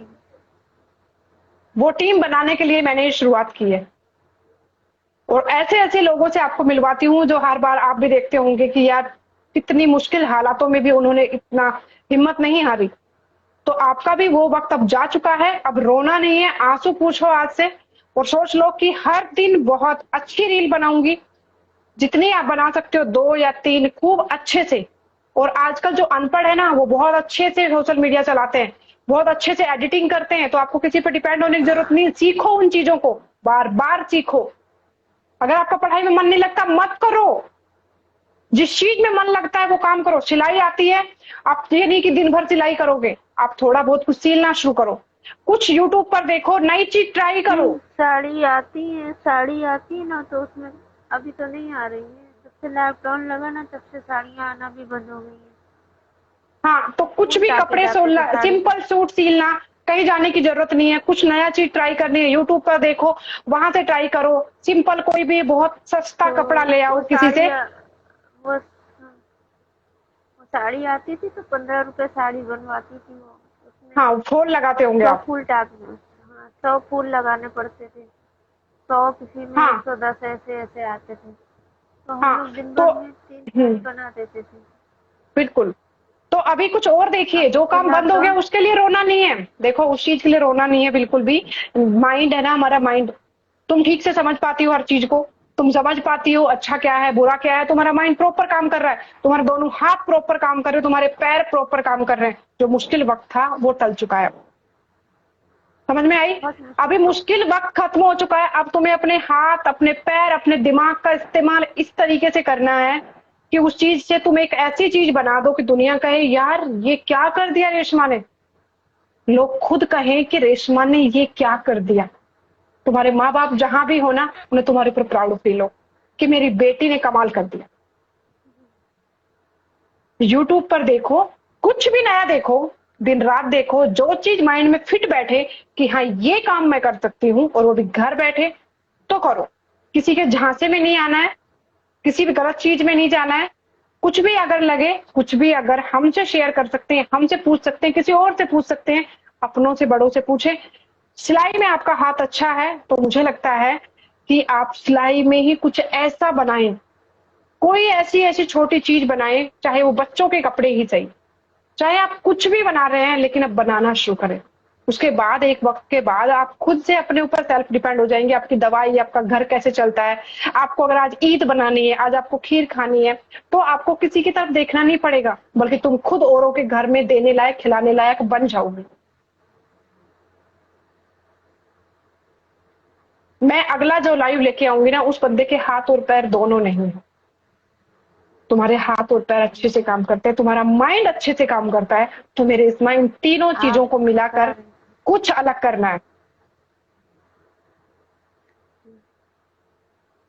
वो टीम बनाने के लिए मैंने ये शुरुआत की है और ऐसे ऐसे लोगों से आपको मिलवाती हूँ जो हर बार आप भी देखते होंगे कि यार कितनी मुश्किल हालातों में भी उन्होंने इतना हिम्मत नहीं हारी। तो आपका भी वो वक्त अब जा चुका है, अब रोना नहीं है, आंसू पूछो आज से और सोच लो कि हर दिन बहुत अच्छी रील बनाऊंगी, जितनी आप बना सकते हो, 2 या 3 खूब अच्छे से। और आजकल जो अनपढ़ है ना, वो बहुत अच्छे से सोशल मीडिया चलाते हैं, बहुत अच्छे से एडिटिंग करते हैं, तो आपको किसी पर डिपेंड होने की जरूरत नहीं। सीखो उन चीजों को, बार बार सीखो। अगर आपका पढ़ाई में मन नहीं लगता, मत करो, जिस चीज में मन लगता है वो काम करो। सिलाई आती है, आप ये नहीं कि दिन भर सिलाई करोगे, आप थोड़ा बहुत कुछ सिलना शुरू करो, कुछ यूट्यूब पर देखो, नई चीज ट्राई करो। साड़ी आती है ना, तो उसमें अभी तो नहीं आ रही है। जब से लॉकडाउन लगा ना, तब से साड़ियाँ आना भी बंद हो गई है। हाँ, तो कुछ भी कपड़े सिलना, सिंपल सूट सिलना, कहीं जाने की जरूरत नहीं है। कुछ नया चीज ट्राई करनी है, यूट्यूब पर देखो, वहां से ट्राई करो। सिंपल कोई भी बहुत सस्ता तो कपड़ा ले आओ किसी से। वो साड़ी आती थी तो 15 रुपए साड़ी बनवाती थी वो, उसमें हाँ, फूल लगाते होंगे 100 आप। फूल टाकने, हाँ 100 फूल लगाने पड़ते थे, 100 किसी में, हाँ। 110 ऐसे ऐसे आते थे। तो हम हाँ, लोग दिन तो भर में 3 साड़ी बना देते थे। बिल्कुल। तो अभी कुछ और देखिए, जो काम बंद हो गया उसके लिए रोना नहीं है। देखो, उस चीज के लिए रोना नहीं है बिल्कुल भी। माइंड है ना हमारा, माइंड, तुम ठीक से समझ पाती हो हर चीज को, तुम समझ पाती हो अच्छा क्या है बुरा क्या है। तुम्हारा माइंड प्रॉपर काम कर रहा है, तुम्हारे दोनों हाथ प्रॉपर काम कर रहे हो, तुम्हारे पैर प्रॉपर काम कर रहे हैं। जो मुश्किल वक्त था वो टल चुका है। समझ में आई? अभी मुश्किल वक्त खत्म हो चुका है। अब तुम्हें अपने हाथ, अपने पैर, अपने दिमाग का इस्तेमाल इस तरीके से करना है कि उस चीज से तुम एक ऐसी चीज बना दो कि दुनिया कहे यार ये क्या कर दिया रेशमा ने। लोग खुद कहें कि रेशमा ने ये क्या कर दिया। तुम्हारे माँ बाप जहां भी हो ना, उन्हें तुम्हारे ऊपर प्राउड फील हो कि मेरी बेटी ने कमाल कर दिया। यूट्यूब पर देखो, कुछ भी नया देखो, दिन रात देखो, जो चीज माइंड में फिट बैठे कि हाँ ये काम मैं कर सकती हूँ और वो भी घर बैठे, तो करो। किसी के झांसे में नहीं आना है, किसी भी गलत चीज में नहीं जाना है। कुछ भी अगर लगे, कुछ भी अगर हमसे शेयर कर सकते हैं, हमसे पूछ सकते हैं, किसी और से पूछ सकते हैं, अपनों से बड़ों से पूछे। सिलाई में आपका हाथ अच्छा है तो मुझे लगता है कि आप सिलाई में ही कुछ ऐसा बनाएं, कोई ऐसी ऐसी छोटी चीज बनाएं, चाहे वो बच्चों के कपड़े ही सही, चाहे आप कुछ भी बना रहे हैं, लेकिन अब बनाना शुरू करें। उसके बाद एक वक्त के बाद आप खुद से अपने ऊपर सेल्फ डिपेंड हो जाएंगे। आपकी दवाई, आपका घर कैसे चलता है, आपको अगर आज ईद बनानी है, आज आपको खीर खानी है, तो आपको किसी की तरफ देखना नहीं पड़ेगा, बल्कि तुम खुद औरों के घर में देने लायक, खिलाने लायक बन जाओगे। मैं अगला जो लाइव लेके आऊंगी ना, उस बंदे के हाथ और पैर दोनों नहीं है। तुम्हारे हाथ और पैर अच्छे से काम करते हैं, तुम्हारा माइंड अच्छे से काम करता है, तो मेरे इस माइंड तीनों चीजों को मिलाकर कुछ अलग करना है।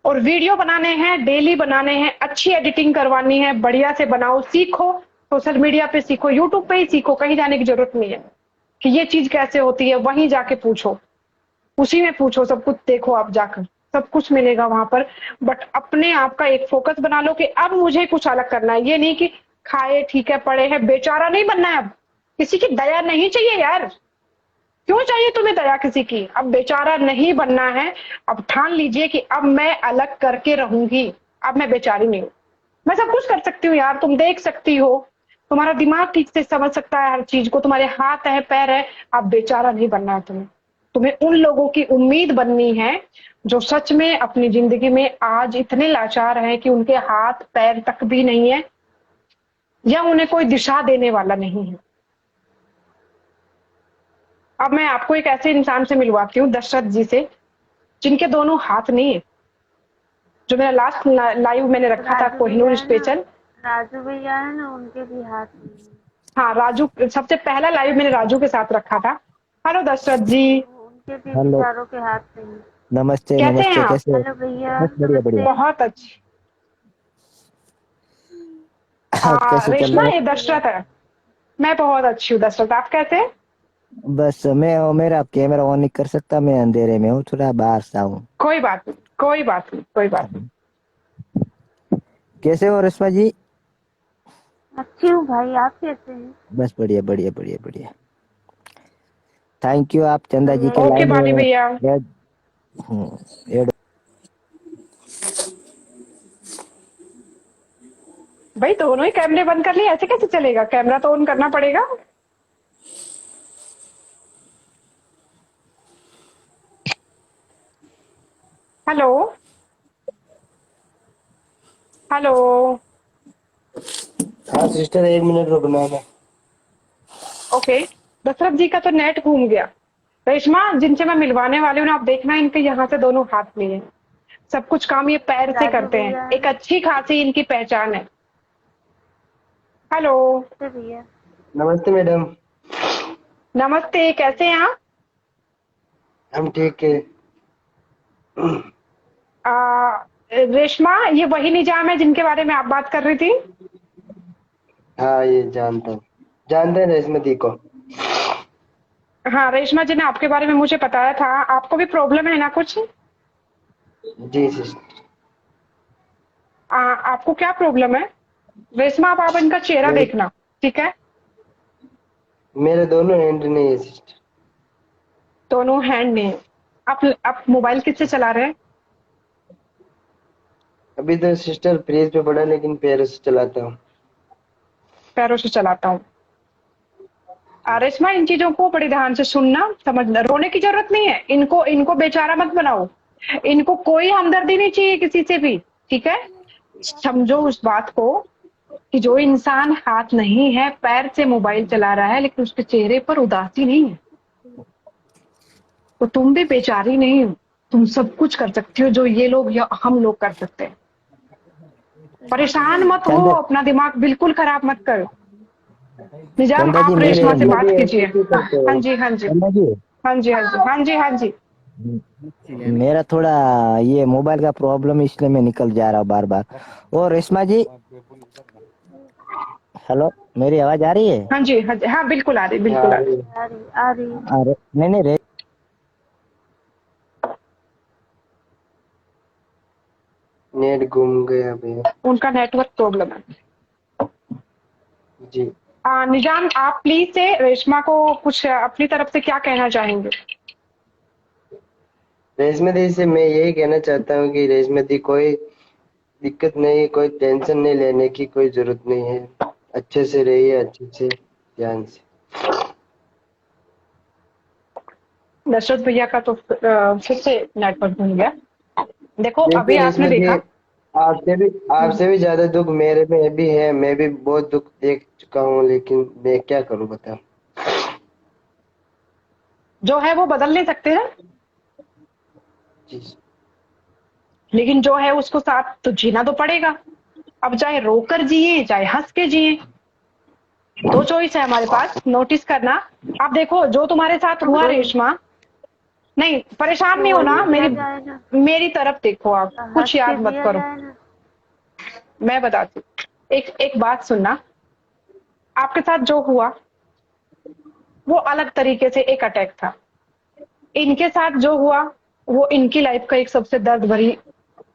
और वीडियो बनाने हैं, डेली बनाने हैं, अच्छी एडिटिंग करवानी है, बढ़िया से बनाओ, सीखो, सोशल मीडिया पे सीखो, यूट्यूब पे ही सीखो, कहीं जाने की जरूरत नहीं है कि ये चीज कैसे होती है, वहीं जाके पूछो, उसी में पूछो, सब कुछ देखो, आप जाकर सब कुछ मिलेगा वहां पर। बट अपने आप का एक फोकस बना लो कि अब मुझे कुछ अलग करना है। ये नहीं कि खाए ठीक है पड़े हैं, बेचारा नहीं बनना है। अब किसी की दया नहीं चाहिए यार, क्यों चाहिए तुम्हें दया किसी की? अब बेचारा नहीं बनना है। अब ठान लीजिए कि अब मैं अलग करके रहूंगी, अब मैं बेचारी नहीं हूं, मैं सब कुछ कर सकती हूँ यार। तुम देख सकती हो, तुम्हारा दिमाग ठीक से समझ सकता है हर चीज को, तुम्हारे हाथ है, पैर है। अब बेचारा नहीं बनना है तुम्हें। तुम्हें उन लोगों की उम्मीद बननी है जो सच में अपनी जिंदगी में आज इतने लाचार हैं कि उनके हाथ पैर तक भी नहीं है, या उन्हें कोई दिशा देने वाला नहीं है। अब मैं आपको एक ऐसे इंसान से मिलवाती हूँ, दशरथ जी से, जिनके दोनों हाथ नहीं है। जो मेरा लास्ट लाइव मैंने रखा था कोहिनूर स्पेशल, राजू भैया है ना, उनके भी हाथ नहीं है। हाँ राजू, सबसे पहला लाइव मैंने राजू के साथ रखा था। हेलो दशरथ जी। उनके भी हेलो, बेचारों के हाथ नहीं है। नमस्ते कैसे हैं नमस्ते, आप? कैसे हो? हेलो भैया, बस बढ़िया बढ़िया। बहुत अच्छी। कैसे चल रेशमा रहा ये है? दशरथ है। मैं बहुत अच्छी हूँ दशरथ, आप कैसे हैं? बस मैं मेरा कैमरा ऑन नहीं कर सकता, मैं अंधेरे में हूँ, थोड़ा बाहर सा हूँ। कोई बात नहीं, कोई बात नहीं, कोई बात नहीं। कैसे हो रेशमा जी? अच्छी हूँ भाई, आप कैसे हैं? बस बढ़िया बढ़िया बढ़िया बढ़िया। थैंक यू, आप चंदा जी के ओके लाइन बाली में भैया। ऐड। भाई दोनों ही कैमरे बंद कर लिए, ऐसे कैसे चलेगा? कैमरा तो ऑन करना पड़ेगा। Hello hello. हाँ सिस्टर, 1 मिनट रुकना है। ओके, दशरथ जी का तो नेट घूम गया। रेशमा जिनसे मैं मिलवाने वाली हूँ ना, आप देखना इनके यहाँ से दोनों हाथ नहीं है। सब कुछ काम ये पैर से राजू करते भैया हैं, एक अच्छी खासी इनकी पहचान है। हेलो नमस्ते भैया। नमस्ते मैडम। नमस्ते, कैसे हैं आप? हम ठीक है। रेशमा ये वही निजाम है जिनके बारे में आप बात कर रही थी? हाँ ये जानते हैं रेशमा दी को। हाँ रेशमा जी ने आपके बारे में मुझे बताया था। आपको भी प्रॉब्लम है ना कुछ? जी सिस्टर। आपको क्या प्रॉब्लम है? रेशमा आप इनका चेहरा मेरे देखना, ठीक है? मेरे दोनों हैंड नहीं है सिस्टर। दोनों हैंड नहीं है। आप मोबाइल किससे चला रहे हैं? अभी तो सिस्टर फ्रीज पे पड़ा, लेकिन पैरों से चलाता हूँ। पैरों से चलाता हूँ। रेशमा इन चीजों को बड़े ध्यान से सुनना, समझना। रोने की जरूरत नहीं है। इनको बेचारा मत बनाओ। इनको कोई हमदर्दी नहीं चाहिए किसी से भी, ठीक है? समझो उस बात को कि जो इंसान हाथ नहीं है, पैर से मोबाइल चला रहा है, लेकिन उसके चेहरे पर उदासी नहीं है, तो तुम भी बेचारी नहीं हो। तुम सब कुछ कर सकती हो जो ये लोग या हम लोग कर सकते हैं। परेशान मत हो, चंदा अपना दिमाग बिल्कुल खराब मत करो। निजाम, चंदा जी आप मेरे रेशमा से इसमें बात भी कीजिए। ऐसे क्यों करते हो? हाँ जी, हाँ जी, चंदा जी हाँ जी, हाँ जी, हाँ जी, हाँ जी। मेरा थोड़ा ये मोबाइल का प्रॉब्लम है, इसलिए मैं निकल जा रहा हूँ बार बार। और रेशमा जी, हेलो, मेरी आवाज आ रही है? हाँ जी, हाँ जी, हाँ बिल्कुल आ रही, बिल्कुल हाँ आ रही। आ रही आ रही। अरे नहीं नहीं नेट घूम गया भैया उनका नेटवर्क प्रॉब्लम है। जी। निजाम, आप प्लीज से रेशमा को कुछ अपनी तरफ से क्या कहना चाहेंगे? रेशमा दी से मैं यही कहना चाहता हूँ कि रेशमा दी कोई दिक्कत नहीं, कोई टेंशन नहीं लेने की कोई जरूरत नहीं है। अच्छे से रहिए, अच्छे से ध्यान से। दशरथ भैया का तो फिर से नेटवर्क बन गया। देखो अभी देखिए आपने रेशमा दी, देखा। आपसे भी ज्यादा दुख मेरे में भी है। मैं भी बहुत दुख देख चुका हूँ, लेकिन मैं क्या करूँ बताओ। जो है वो बदल नहीं सकते हैं, जी लेकिन जो है उसको साथ तो जीना तो पड़ेगा। अब चाहे रोकर जिए चाहे हंस के जिए, दो चॉइस है हमारे पास, नोटिस करना। आप देखो जो तुम्हारे साथ हुआ वही रेशमा, नहीं परेशान तो नहीं वही होना, किया मेरी जाए ना, मेरी तरफ देखो, आप हंस कुछ के याद मत जिया करो। जाए ना। मैं बताती हूँ, एक एक बात सुनना। आपके साथ जो हुआ वो अलग तरीके से एक अटैक था। इनके साथ जो हुआ वो इनकी लाइफ का एक सबसे दर्द भरी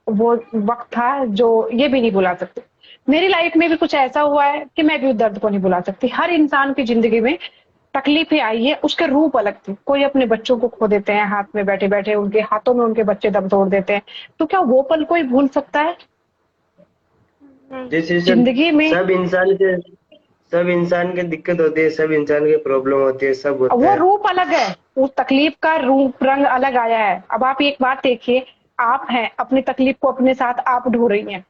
वो वक्त था, जो ये भी नहीं भुला सकते। मेरी लाइफ में भी कुछ ऐसा हुआ है कि मैं भी उस दर्द को नहीं भुला सकती। हर इंसान की जिंदगी में तकलीफें आई है, उसके रूप अलग थे। कोई अपने बच्चों को खो देते हैं, हाथ में बैठे बैठे उनके हाथों में उनके बच्चे दम तोड़ देते हैं। तो क्या वो पल कोई भूल सकता है? नहीं। जैसे जिंदगी में सब इंसान के दिक्कत होती है, सब इंसान के प्रॉब्लम होती है, सब होता वो है। रूप अलग है, उस तकलीफ का रूप रंग अलग आया है। अब आप एक बात देखिए, आप हैं अपनी तकलीफ को अपने साथ आप ढो रही हैं,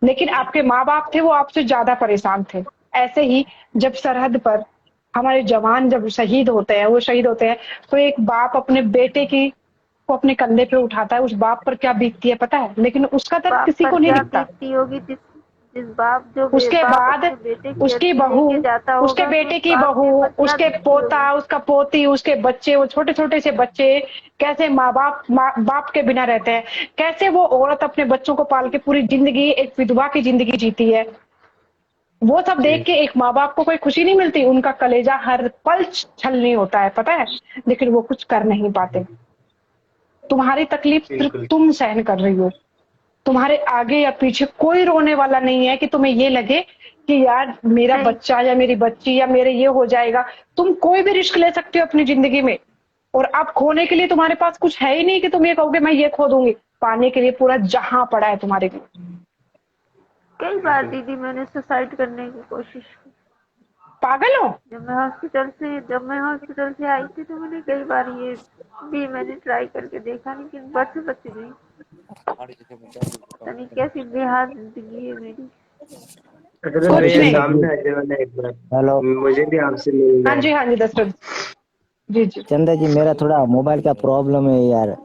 लेकिन आपके माँ बाप थे वो आपसे ज्यादा परेशान थे। ऐसे ही जब सरहद पर हमारे जवान जब शहीद होते हैं, वो शहीद होते हैं, तो एक बाप अपने बेटे की को अपने कंधे पे उठाता है। उस बाप पर क्या बीतती है पता है, लेकिन उसका दर्द बाप किसी पर को नहीं क्या दिखता। बीतती होगी, जिस जिस बाप उसके बाप बाद अपने बेटे की उसकी अर्थी बहू, लेके जाता उसके होगा, तो उस बेटे की बाप बहू, के ऊपर क्या उसके बीतती पोता, होगी। उसका पोती, उसके बच्चे, वो छोटे छोटे से बच्चे कैसे बाप के बिना रहते हैं। कैसे वो औरत अपने बच्चों को पाल के पूरी जिंदगी एक विधवा की जिंदगी जीती है। वो सब जी देख के एक माँ बाप को कोई खुशी नहीं मिलती, उनका कलेजा हर पल छलनी होता है पता है, लेकिन वो कुछ कर नहीं पाते। तुम्हारी तकलीफ सिर्फ बिल्कुल। तुम सहन कर रही हो, तुम्हारे आगे या पीछे कोई रोने वाला नहीं है कि तुम्हें ये लगे कि यार मेरा नहीं, बच्चा या मेरी बच्ची या मेरे ये हो जाएगा। तुम कोई भी रिस्क ले सकते हो अपनी जिंदगी में, और अब खोने के लिए तुम्हारे पास कुछ है ही नहीं कि तुम ये कहोगे मैं ये खो दूंगी। पाने के लिए पूरा जहां पड़ा है तुम्हारे लिए। कई बार दीदी मैंने सुसाइड करने की कोशिश की। पागल हो? जब मैं हॉस्पिटल से आई थी तो मैंने कई बार ये भी मैंने ट्राई करके देखा, लेकिन बच गई। पता नहीं कैसी बेहाल जिंदगी है मेरी। अगर अरे कुछ भैया नहीं। चंदा जी, सामने आ जाओ ना एक बार, हेलो मुझे भी आपसे मिलना है। हाँ जी दशरथ जी जी। चंदा जी, मेरा थोड़ा मोबाइल का प्रॉब्लम है यार,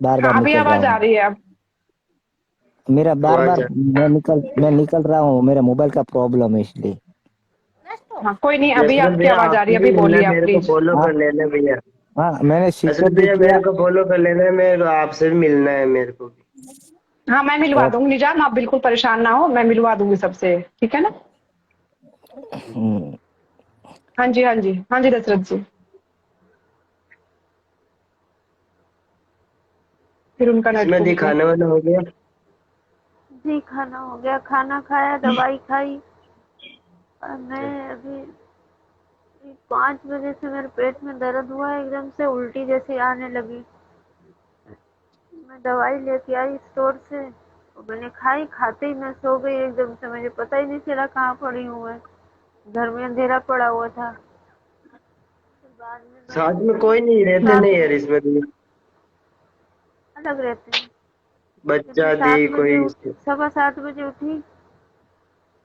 बार हाँ बार अभी निकल रहा आवाज आ हूँ। रही है अब। मेरा बार आवाज बार मैं निकल रहा हूँ, मेरा मोबाइल का प्रॉब्लम है इसलिए। हाँ कोई नहीं, अभी दशरथ आपकी भैया आवाज आ रही आपसे है, भी अभी मिलना है, बोलिए आप मेरे को प्लीज। फॉलो हाँ कर लेना भैया। हाँ, मैंने दशरथ स्वीकृत भी भैया किया। मेरे को फॉलो कर लेना है, मेरे आपसे भी मिलना है मेरे को भी। हाँ मैं मिलवा और दूंगी निजाम, आप बिल्कुल परेशान ना हो, मैं मिलवा दूंगी सबसे, ठीक है ना? हम्म, हाँ जी हाँ जी हाँ जी दशरथ जी। फिर उनका नेट इसमें खो दी गया। खाना वाना हो गया? जी खाना हो गया, खाना खाया, दवाई खाई। और अच्छा। मैं अभी 5 बजे से मेरे पेट में दर्द हुआ है, एकदम से उल्टी जैसी आने लगी। मैं दवाई लेके आई स्टोर से, और मैंने खाई, खाते ही मैं सो गई एकदम से। मुझे पता ही नहीं चला कहाँ पड़ी हूँ मैं। घर में अंधेरा पड़ा हुआ था। फिर बाद में मैं साथ में उठी, कोई नहीं रहते हाँ नहीं यार इसमें दी? अलग रहते हैं। फिर मैं बच्चा दी 7 बजे कोई? उठी, 7:15 बजे उठी।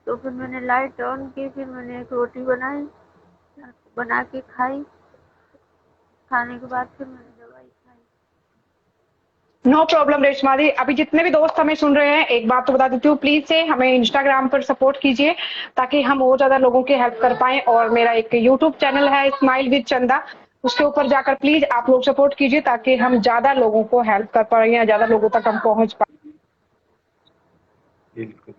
तो फिर मैंने लाइट ऑन की, फिर मैंने एक रोटी बनाई, बना के खाई। खाने के बाद फिर मैंने दवाई खाई। नो प्रॉब्लम रेशमा दी। अभी जितने भी दोस्त हमें सुन रहे हैं, एक बात तो बता देती हूँ, प्लीज से हमें इंस्टाग्राम पर सपोर्ट कीजिए ताकि हम और ज्यादा लोगों की हेल्प कर पाए। और मेरा एक यूट्यूब चैनल है स्माइल विद चंदा, उसके ऊपर जाकर प्लीज आप लोग सपोर्ट कीजिए ताकि हम ज्यादा लोगों को हेल्प कर पाए या ज्यादा लोगों तक हम पहुंच पाए। बिल्कुल।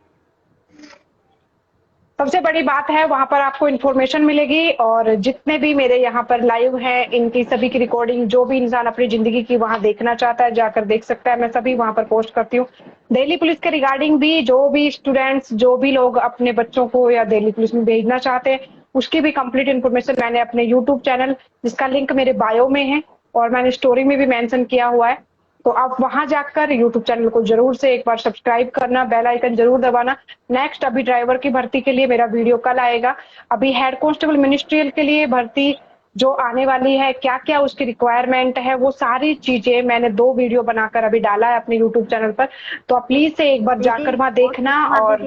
सबसे बड़ी बात है वहां पर आपको इन्फॉर्मेशन मिलेगी और जितने भी मेरे यहाँ पर लाइव हैं इनकी सभी की रिकॉर्डिंग, जो भी इंसान अपनी जिंदगी की वहां देखना चाहता है जाकर देख सकता है। मैं सभी वहां पर पोस्ट करती हूँ। दिल्ली पुलिस के रिगार्डिंग भी जो भी स्टूडेंट्स, जो भी लोग अपने बच्चों को या दिल्ली पुलिस में भेजना चाहते हैं, उसकी भी कंप्लीट इन्फॉर्मेशन मैंने अपने यूट्यूब चैनल, जिसका लिंक मेरे बायो में है और मैंने स्टोरी में भी मेंशन किया हुआ है, तो आप वहां जाकर यूट्यूब चैनल को जरूर से एक बार सब्सक्राइब करना, बेल आइकन जरूर दबाना। नेक्स्ट अभी ड्राइवर की भर्ती के लिए मेरा वीडियो कल आएगा। अभी हेड कांस्टेबल मिनिस्ट्रियल के लिए भर्ती जो आने वाली है, क्या क्या उसकी रिक्वायरमेंट है, वो सारी चीजें मैंने 2 वीडियो बनाकर अभी डाला है अपने यूट्यूब चैनल पर। तो आप प्लीज से एक बार जाकर वहां देखना। और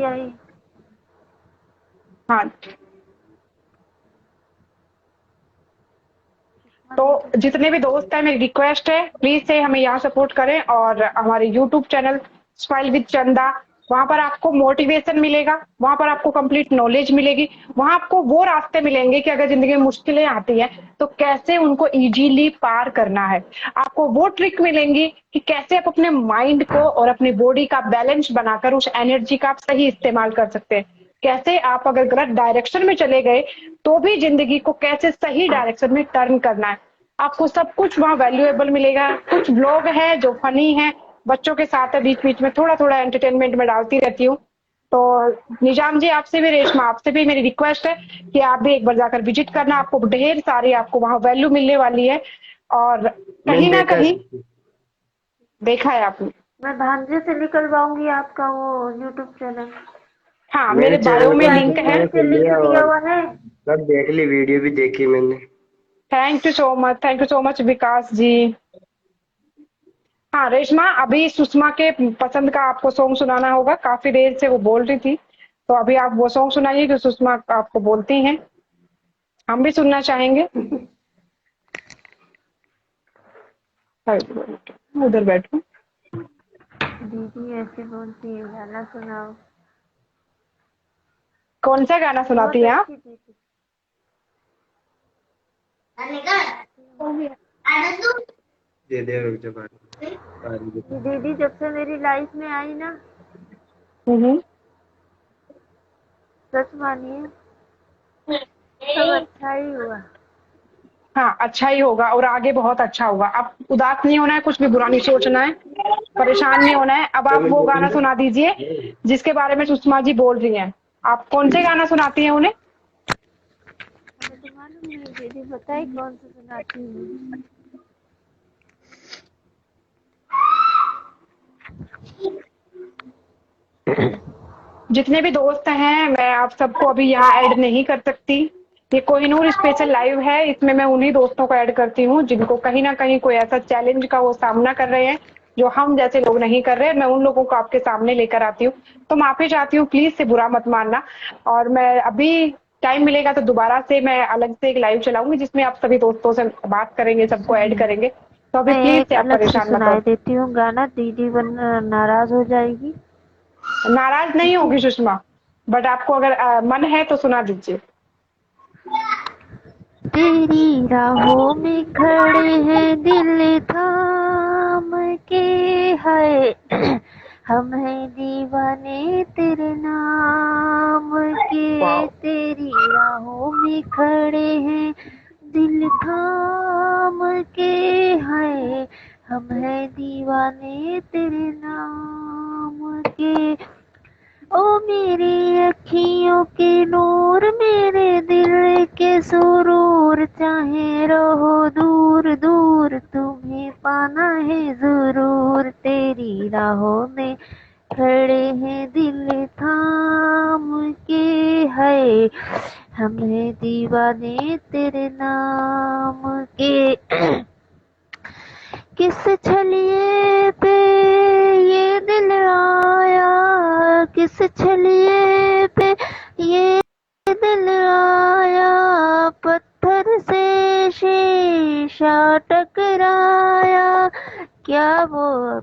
हाँ, तो जितने भी दोस्त हैं मेरी रिक्वेस्ट है प्लीज से हमें यहाँ सपोर्ट करें और हमारे यूट्यूब चैनल स्माइल विद चंदा, वहां पर आपको मोटिवेशन मिलेगा, वहां पर आपको कंप्लीट नॉलेज मिलेगी, वहां आपको वो रास्ते मिलेंगे कि अगर जिंदगी में मुश्किलें आती हैं तो कैसे उनको इजीली पार करना है। आपको वो ट्रिक मिलेंगी कि कैसे आप अपने माइंड को और अपनी बॉडी का बैलेंस बनाकर उस एनर्जी का आप सही इस्तेमाल कर सकते हैं। कैसे आप अगर गलत डायरेक्शन में चले गए तो भी जिंदगी को कैसे सही डायरेक्शन में टर्न करना है, आपको सब कुछ वहां वैल्यूएबल मिलेगा। कुछ ब्लॉग है जो फनी है, बच्चों के साथ है, बीच बीच में थोड़ा थोड़ा एंटरटेनमेंट में डालती रहती हूँ। तो निजाम जी आपसे भी, रेशमा आपसे भी मेरी रिक्वेस्ट है कि आप भी एक बार जाकर विजिट करना। आपको ढेर सारी आपको वहां वैल्यू मिलने वाली है और कहीं ना कहीं देखा है आपने। मैं भांजे से निकलवाऊंगी आपका वो यूट्यूब चैनल। हाँ, मेरे बायो में लिंक है। लिंक दिया हुआ है। सब देख ली, वीडियो भी देखी मैंने। थैंक यू सो मच विकास जी। हाँ रेशमा, अभी सुषमा के पसंद का आपको सॉन्ग सुनाना होगा, काफी देर से वो बोल रही थी, तो अभी आप वो सॉन्ग सुनाइए जो सुषमा आपको बोलती हैं, हम भी सुनना चाहेंगे। उधर बैठो। दीदी ऐसे बोलती है, गाना सुनाओ। कौन सा गाना सुनाती हैं आप? दे दे जब दीदी जब से मेरी लाइफ में आई ना, सच मानिए सब अच्छा ही हुआ। हाँ, अच्छा ही होगा और आगे बहुत अच्छा होगा। आप उदास नहीं होना है, कुछ भी बुरा नहीं सोचना है, परेशान नहीं होना है। अब आप वो गाना सुना दीजिए जिसके बारे में सुषमा जी बोल रही हैं। आप कौन से गाना सुनाती हैं उन्हें? हमें तो मालूम नहीं दीदी, बताइए कौन सा सुनाती हूँ। जितने भी दोस्त हैं मैं आप सबको अभी यहाँ ऐड नहीं कर सकती। ये कोहिनूर स्पेशल लाइव है, इसमें मैं उन्हीं दोस्तों को ऐड करती हूँ जिनको कहीं ना कहीं कोई ऐसा चैलेंज का वो सामना कर रहे हैं जो हम जैसे लोग नहीं कर रहे। मैं उन लोगों को आपके सामने लेकर आती हूँ। तो माफी चाहती हूँ, प्लीज से बुरा मत मानना। और मैं अभी टाइम मिलेगा तो दोबारा से मैं अलग से एक लाइव चलाऊंगी जिसमें आप सभी दोस्तों से बात करेंगे, सबको ऐड करेंगे। तो अभी प्लीज से आप परेशान मत हो। देती हूँ गाना, दीदी वरना नाराज हो जाएगी। नाराज नहीं होगी सुषमा, बट आपको अगर मन है तो सुना दीजिए। तेरी राहों में खड़े हैं दिल थाम के, है हम हैं दीवाने तेरे नाम के। तेरी राहों में खड़े हैं दिल थाम के, है हम हैं दीवाने तेरे नाम के। ओ मेरी अखियों के नूर, मेरे दिल के सुरूर, चाहे रहो दूर दूर तुम्हें पाना है जरूर। तेरी राहों में खड़े हैं दिल थाम के, है हम हैं दीवाने तेरे नाम के। किस छलिए पे ये दिल आया, किस छलिए पे ये दिल आया, पत्थर से शीशा टकराया, क्या वो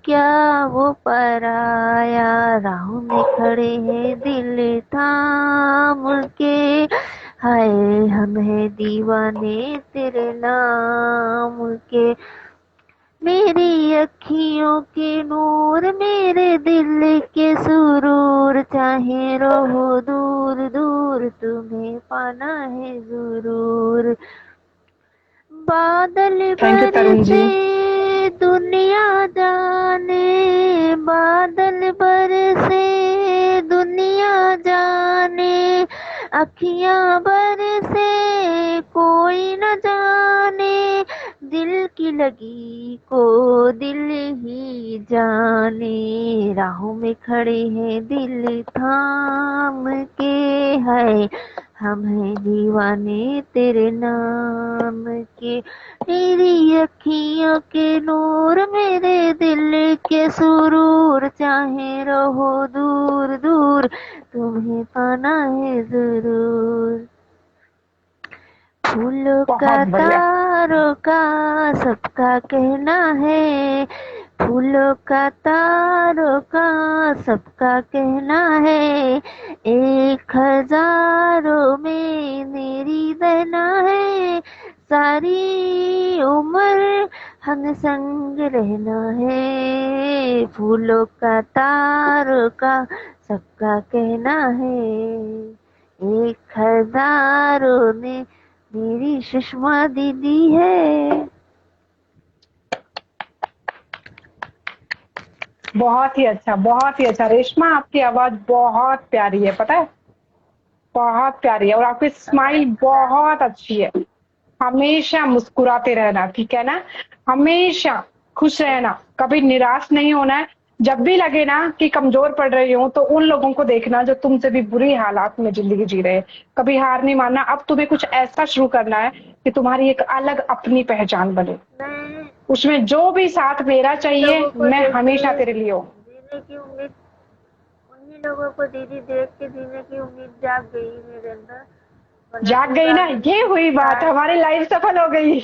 क्या वो पराया, राहों में खड़े हैं दिल थाम के, हाय हम हैं दीवाने तेरे नाम के। मेरी अखियों के नूर, मेरे दिल के सुरूर, चाहे रहो दूर दूर, तुम्हें पाना है जरूर। बादल थैंक यू तरुण जी। बरसे दुनिया जाने, बादल बरसे दुनिया जाने, अखियां बरसे कोई न जाने, दिल की लगी को दिल ही जाने, राहों में खड़े हैं दिल थाम के, है हम हैं दीवाने तेरे नाम के। मेरी अखियों के नूर, मेरे दिल के सुरूर, चाहे रहो दूर दूर, तुम्हें पाना है जरूर। फूलों का बहुत बढ़िया। तारों का सबका कहना है, फूलों का तारों का सबका कहना है, एक हजारों में मेरी रहना है, सारी उम्र हम संग रहना है। फूलों का तारों का सबका कहना है, एक हजारों में मेरी सुषमा दीदी है। बहुत ही अच्छा, बहुत ही अच्छा। रेशमा आपकी आवाज बहुत प्यारी है, पता है, बहुत प्यारी है। और आपकी स्माइल बहुत अच्छी है। हमेशा मुस्कुराते रहना, ठीक है ना, हमेशा खुश रहना, कभी निराश नहीं होना है। जब भी लगे ना कि कमजोर पड़ रही हो, तो उन लोगों को देखना जो तुमसे भी बुरी हालात में जिंदगी जी रहे हैं। कभी हार नहीं मानना। अब तुम्हें कुछ ऐसा शुरू करना है कि तुम्हारी एक अलग अपनी पहचान बने, मैं उसमें जो भी साथ मेरा चाहिए, लोगों को मैं देख हमेशा के तेरे लिए हूँ। जीने की उम्मीद, उन्हीं लोगों को दीदी देख के जीने की उम्मीद जाग गई मेरे अंदर, वरना जाग कई गई बार ना, मैंने ये हुई बात, ट्राई, हमारी लाइफ सफल हो गई।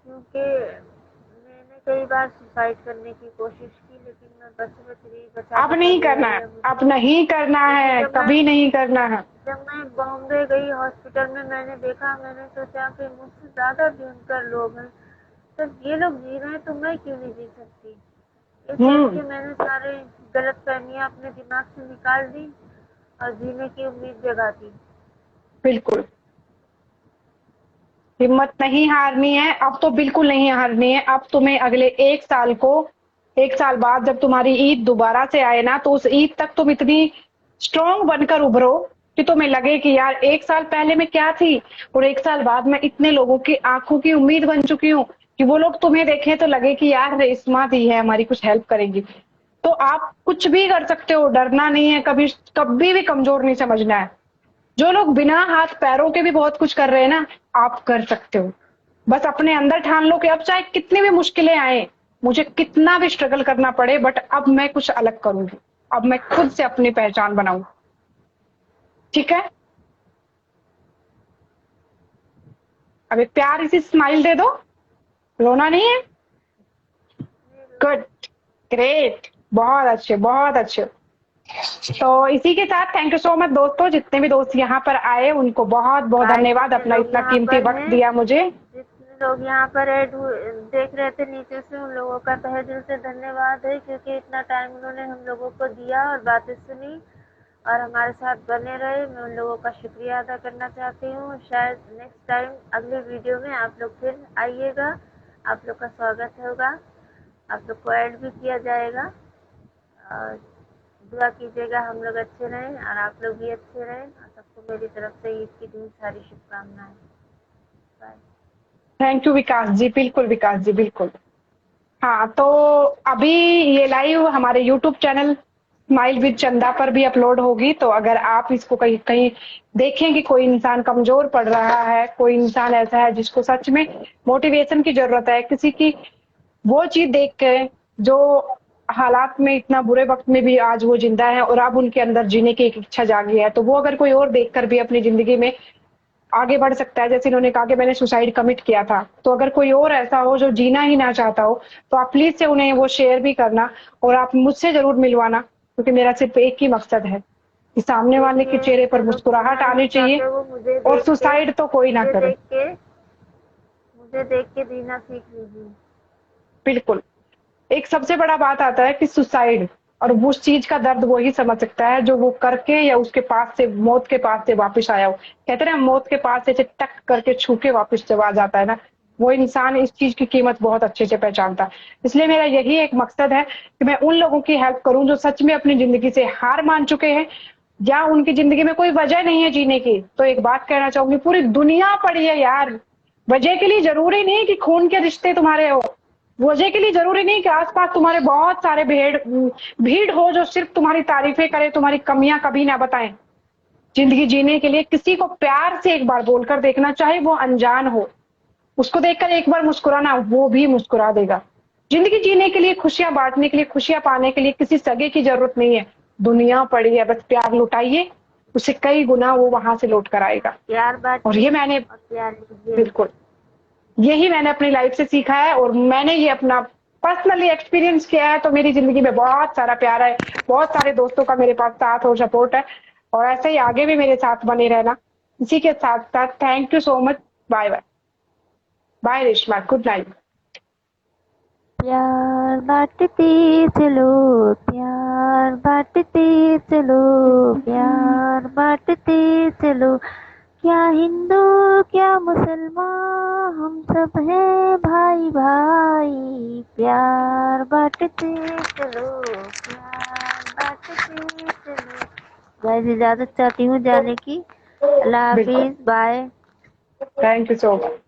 क्योंकि मैंने कई बार सुसाइड करने की कोशिश की, लेकिन मैं बच बच रही, बचा अब बचा नहीं ले करना रही है, है मुझे। अब नहीं करना लेकिन है, कभी नहीं करना है। जब मैं बॉम्बे गई हॉस्पिटल में, मैंने देखा, मैंने सोचा कि मुझसे ज्यादा भयंकर लोग हैं, जब ये लोग जी रहे हैं तो मैं क्यों नहीं जी सकती। ये सोच हम्म, के मैंने सारे गलत फहमियाँ अपने दिमाग से निकाल दी और जीने की उम्मीद जगा दी। बिल्कुल। हिम्मत नहीं हारनी है, अब तो बिल्कुल नहीं हारनी है। अब तुम्हें अगले 1 साल को, 1 साल बाद जब तुम्हारी ईद दोबारा से आए ना, तो उस ईद तक तुम इतनी स्ट्रांग बनकर उभरो कि तुम्हें लगे कि यार 1 साल पहले मैं क्या थी, और 1 साल बाद मैं इतने लोगों की आंखों की उम्मीद बन चुकी हूँ कि वो लोग तुम्हें देखें तो लगे कि यार रेशमा दी है, हमारी कुछ हेल्प करेगी। तो आप कुछ भी कर सकते हो, डरना नहीं है, कभी कभी भी कमजोर नहीं समझना है। जो लोग बिना हाथ पैरों के भी बहुत कुछ कर रहे हैं ना, आप कर सकते हो। बस अपने अंदर ठान लो कि अब चाहे कितनी भी मुश्किलें आए, मुझे कितना भी स्ट्रगल करना पड़े, बट अब मैं कुछ अलग करूंगी, अब मैं खुद से अपनी पहचान बनाऊं। ठीक है, अब एक प्यारी सी स्माइल दे दो, रोना नहीं है। गुड, ग्रेट, बहुत अच्छे, बहुत अच्छे। तो इसी के साथ थैंक यू सो मच दोस्तों, जितने भी दोस्त यहाँ पर आए उनको बहुत बहुत गाइस, धन्यवाद, जितने अपना लोग इतना यहाँ कीमती पर वक्त हैं, दिया मुझे। जितने लोग यहाँ पर देख रहे थे नीचे से, उन लोगों का तहे दिल से धन्यवाद है, क्योंकि इतना टाइम उन्होंने हम लोगों को दिया और बातें सुनी और हमारे साथ बने रहे। मैं उन लोगों का शुक्रिया अदा करना चाहती हूँ। शायद नेक्स्ट टाइम अगले वीडियो में आप लोग फिर आइएगा, आप लोग का स्वागत होगा, आप लोग को ऐड भी किया जाएगा। और दुआ कीजिएगा हम लोग अच्छे रहें और आप लोग भी अच्छे रहें, और सबको मेरी तरफ से ईद की ढेर सारी शुभकामनाएं। बाय। थैंक यू विकास जी, बिल्कुल विकास जी, बिल्कुल। हाँ, तो अभी ये लाइव हमारे यूट्यूब चैनल स्माइल विद चंदा पर भी अपलोड होगी। तो अगर आप इसको कहीं कहीं देखें कि कोई इंसान कमजोर पड़ रहा है, कोई इंसान ऐसा है जिसको सच में मोटिवेशन की जरूरत है, किसी की वो चीज देख के जो हालात में इतना बुरे वक्त में भी आज वो जिंदा है और अब उनके अंदर जीने की एक इच्छा जागी है, तो वो अगर कोई और देखकर भी अपनी जिंदगी में आगे बढ़ सकता है। जैसे इन्होंने कहा कि मैंने सुसाइड कमिट किया था, तो अगर कोई और ऐसा हो जो जीना ही ना चाहता हो तो आप प्लीज से उन्हें वो शेयर भी करना, और आप मुझसे जरूर मिलवाना, क्योंकि मेरा सिर्फ एक ही मकसद है कि सामने वाले के चेहरे पर मुस्कुराहट आनी चाहिए, वो मुझे और देख सुसाइड तो कोई ना करे। मुझे देख के जीना सीख लीजिए। बिल्कुल। एक सबसे बड़ा बात आता है कि सुसाइड, और उस चीज का दर्द वो ही समझ सकता है जो वो करके या उसके पास से, मौत के पास से वापस आया हो। कहते हैं ना, मौत के पास से टक करके छू के वापस जब आ जाता है ना, वो इंसान इस चीज की कीमत बहुत अच्छे से पहचानता है। इसलिए मेरा यही एक मकसद है कि मैं उन लोगों की हेल्प करूं जो सच में अपनी जिंदगी से हार मान चुके हैं, या उनकी जिंदगी में कोई वजह नहीं है जीने की। तो एक बात कहना चाहूंगी, पूरी दुनिया पड़ी है यार, वजह के लिए जरूरी नहीं कि खून के रिश्ते तुम्हारे हो, वजह के लिए जरूरी नहीं कि आसपास तुम्हारे बहुत सारे भीड़ हो जो सिर्फ तुम्हारी तारीफें करे, तुम्हारी कमियां कभी ना बताएं। जिंदगी जीने के लिए किसी को प्यार से एक बार बोलकर देखना, चाहे वो अनजान हो, उसको देखकर एक बार मुस्कुराना, वो भी मुस्कुरा देगा। जिंदगी जीने के लिए, खुशियां बांटने के लिए, खुशियां पाने के लिए किसी सगे की जरूरत नहीं है। दुनिया पड़ी है, बस प्यार लुटाइए, उसे कई गुना वो वहां से लौट कर आएगा। प्यार बांटिए और ये मैंने और प्यार कीजिए। बिल्कुल, यही मैंने अपनी लाइफ से सीखा है, और मैंने ये अपना पर्सनली एक्सपीरियंस किया है। तो मेरी जिंदगी में बहुत सारा प्यार है, बहुत सारे दोस्तों का मेरे पास साथ और सपोर्ट है, और ऐसे ही आगे भी मेरे साथ बने रहना। इसी के साथ साथ thank you so much. Bye bye. Bye Reshma, good night. प्यार बांटते चलो, प्यार बांटते चलो, प्यार बांटते चलो। क्या हिंदू क्या मुसलमान, हम सब हैं भाई भाई। प्यार बांटते चलो, प्यार बांटते चलो। गाइस इजाजत चाहती हूँ जाने की। अल्लाह बिल्कुल, हाफिज, bye. Thank you so much.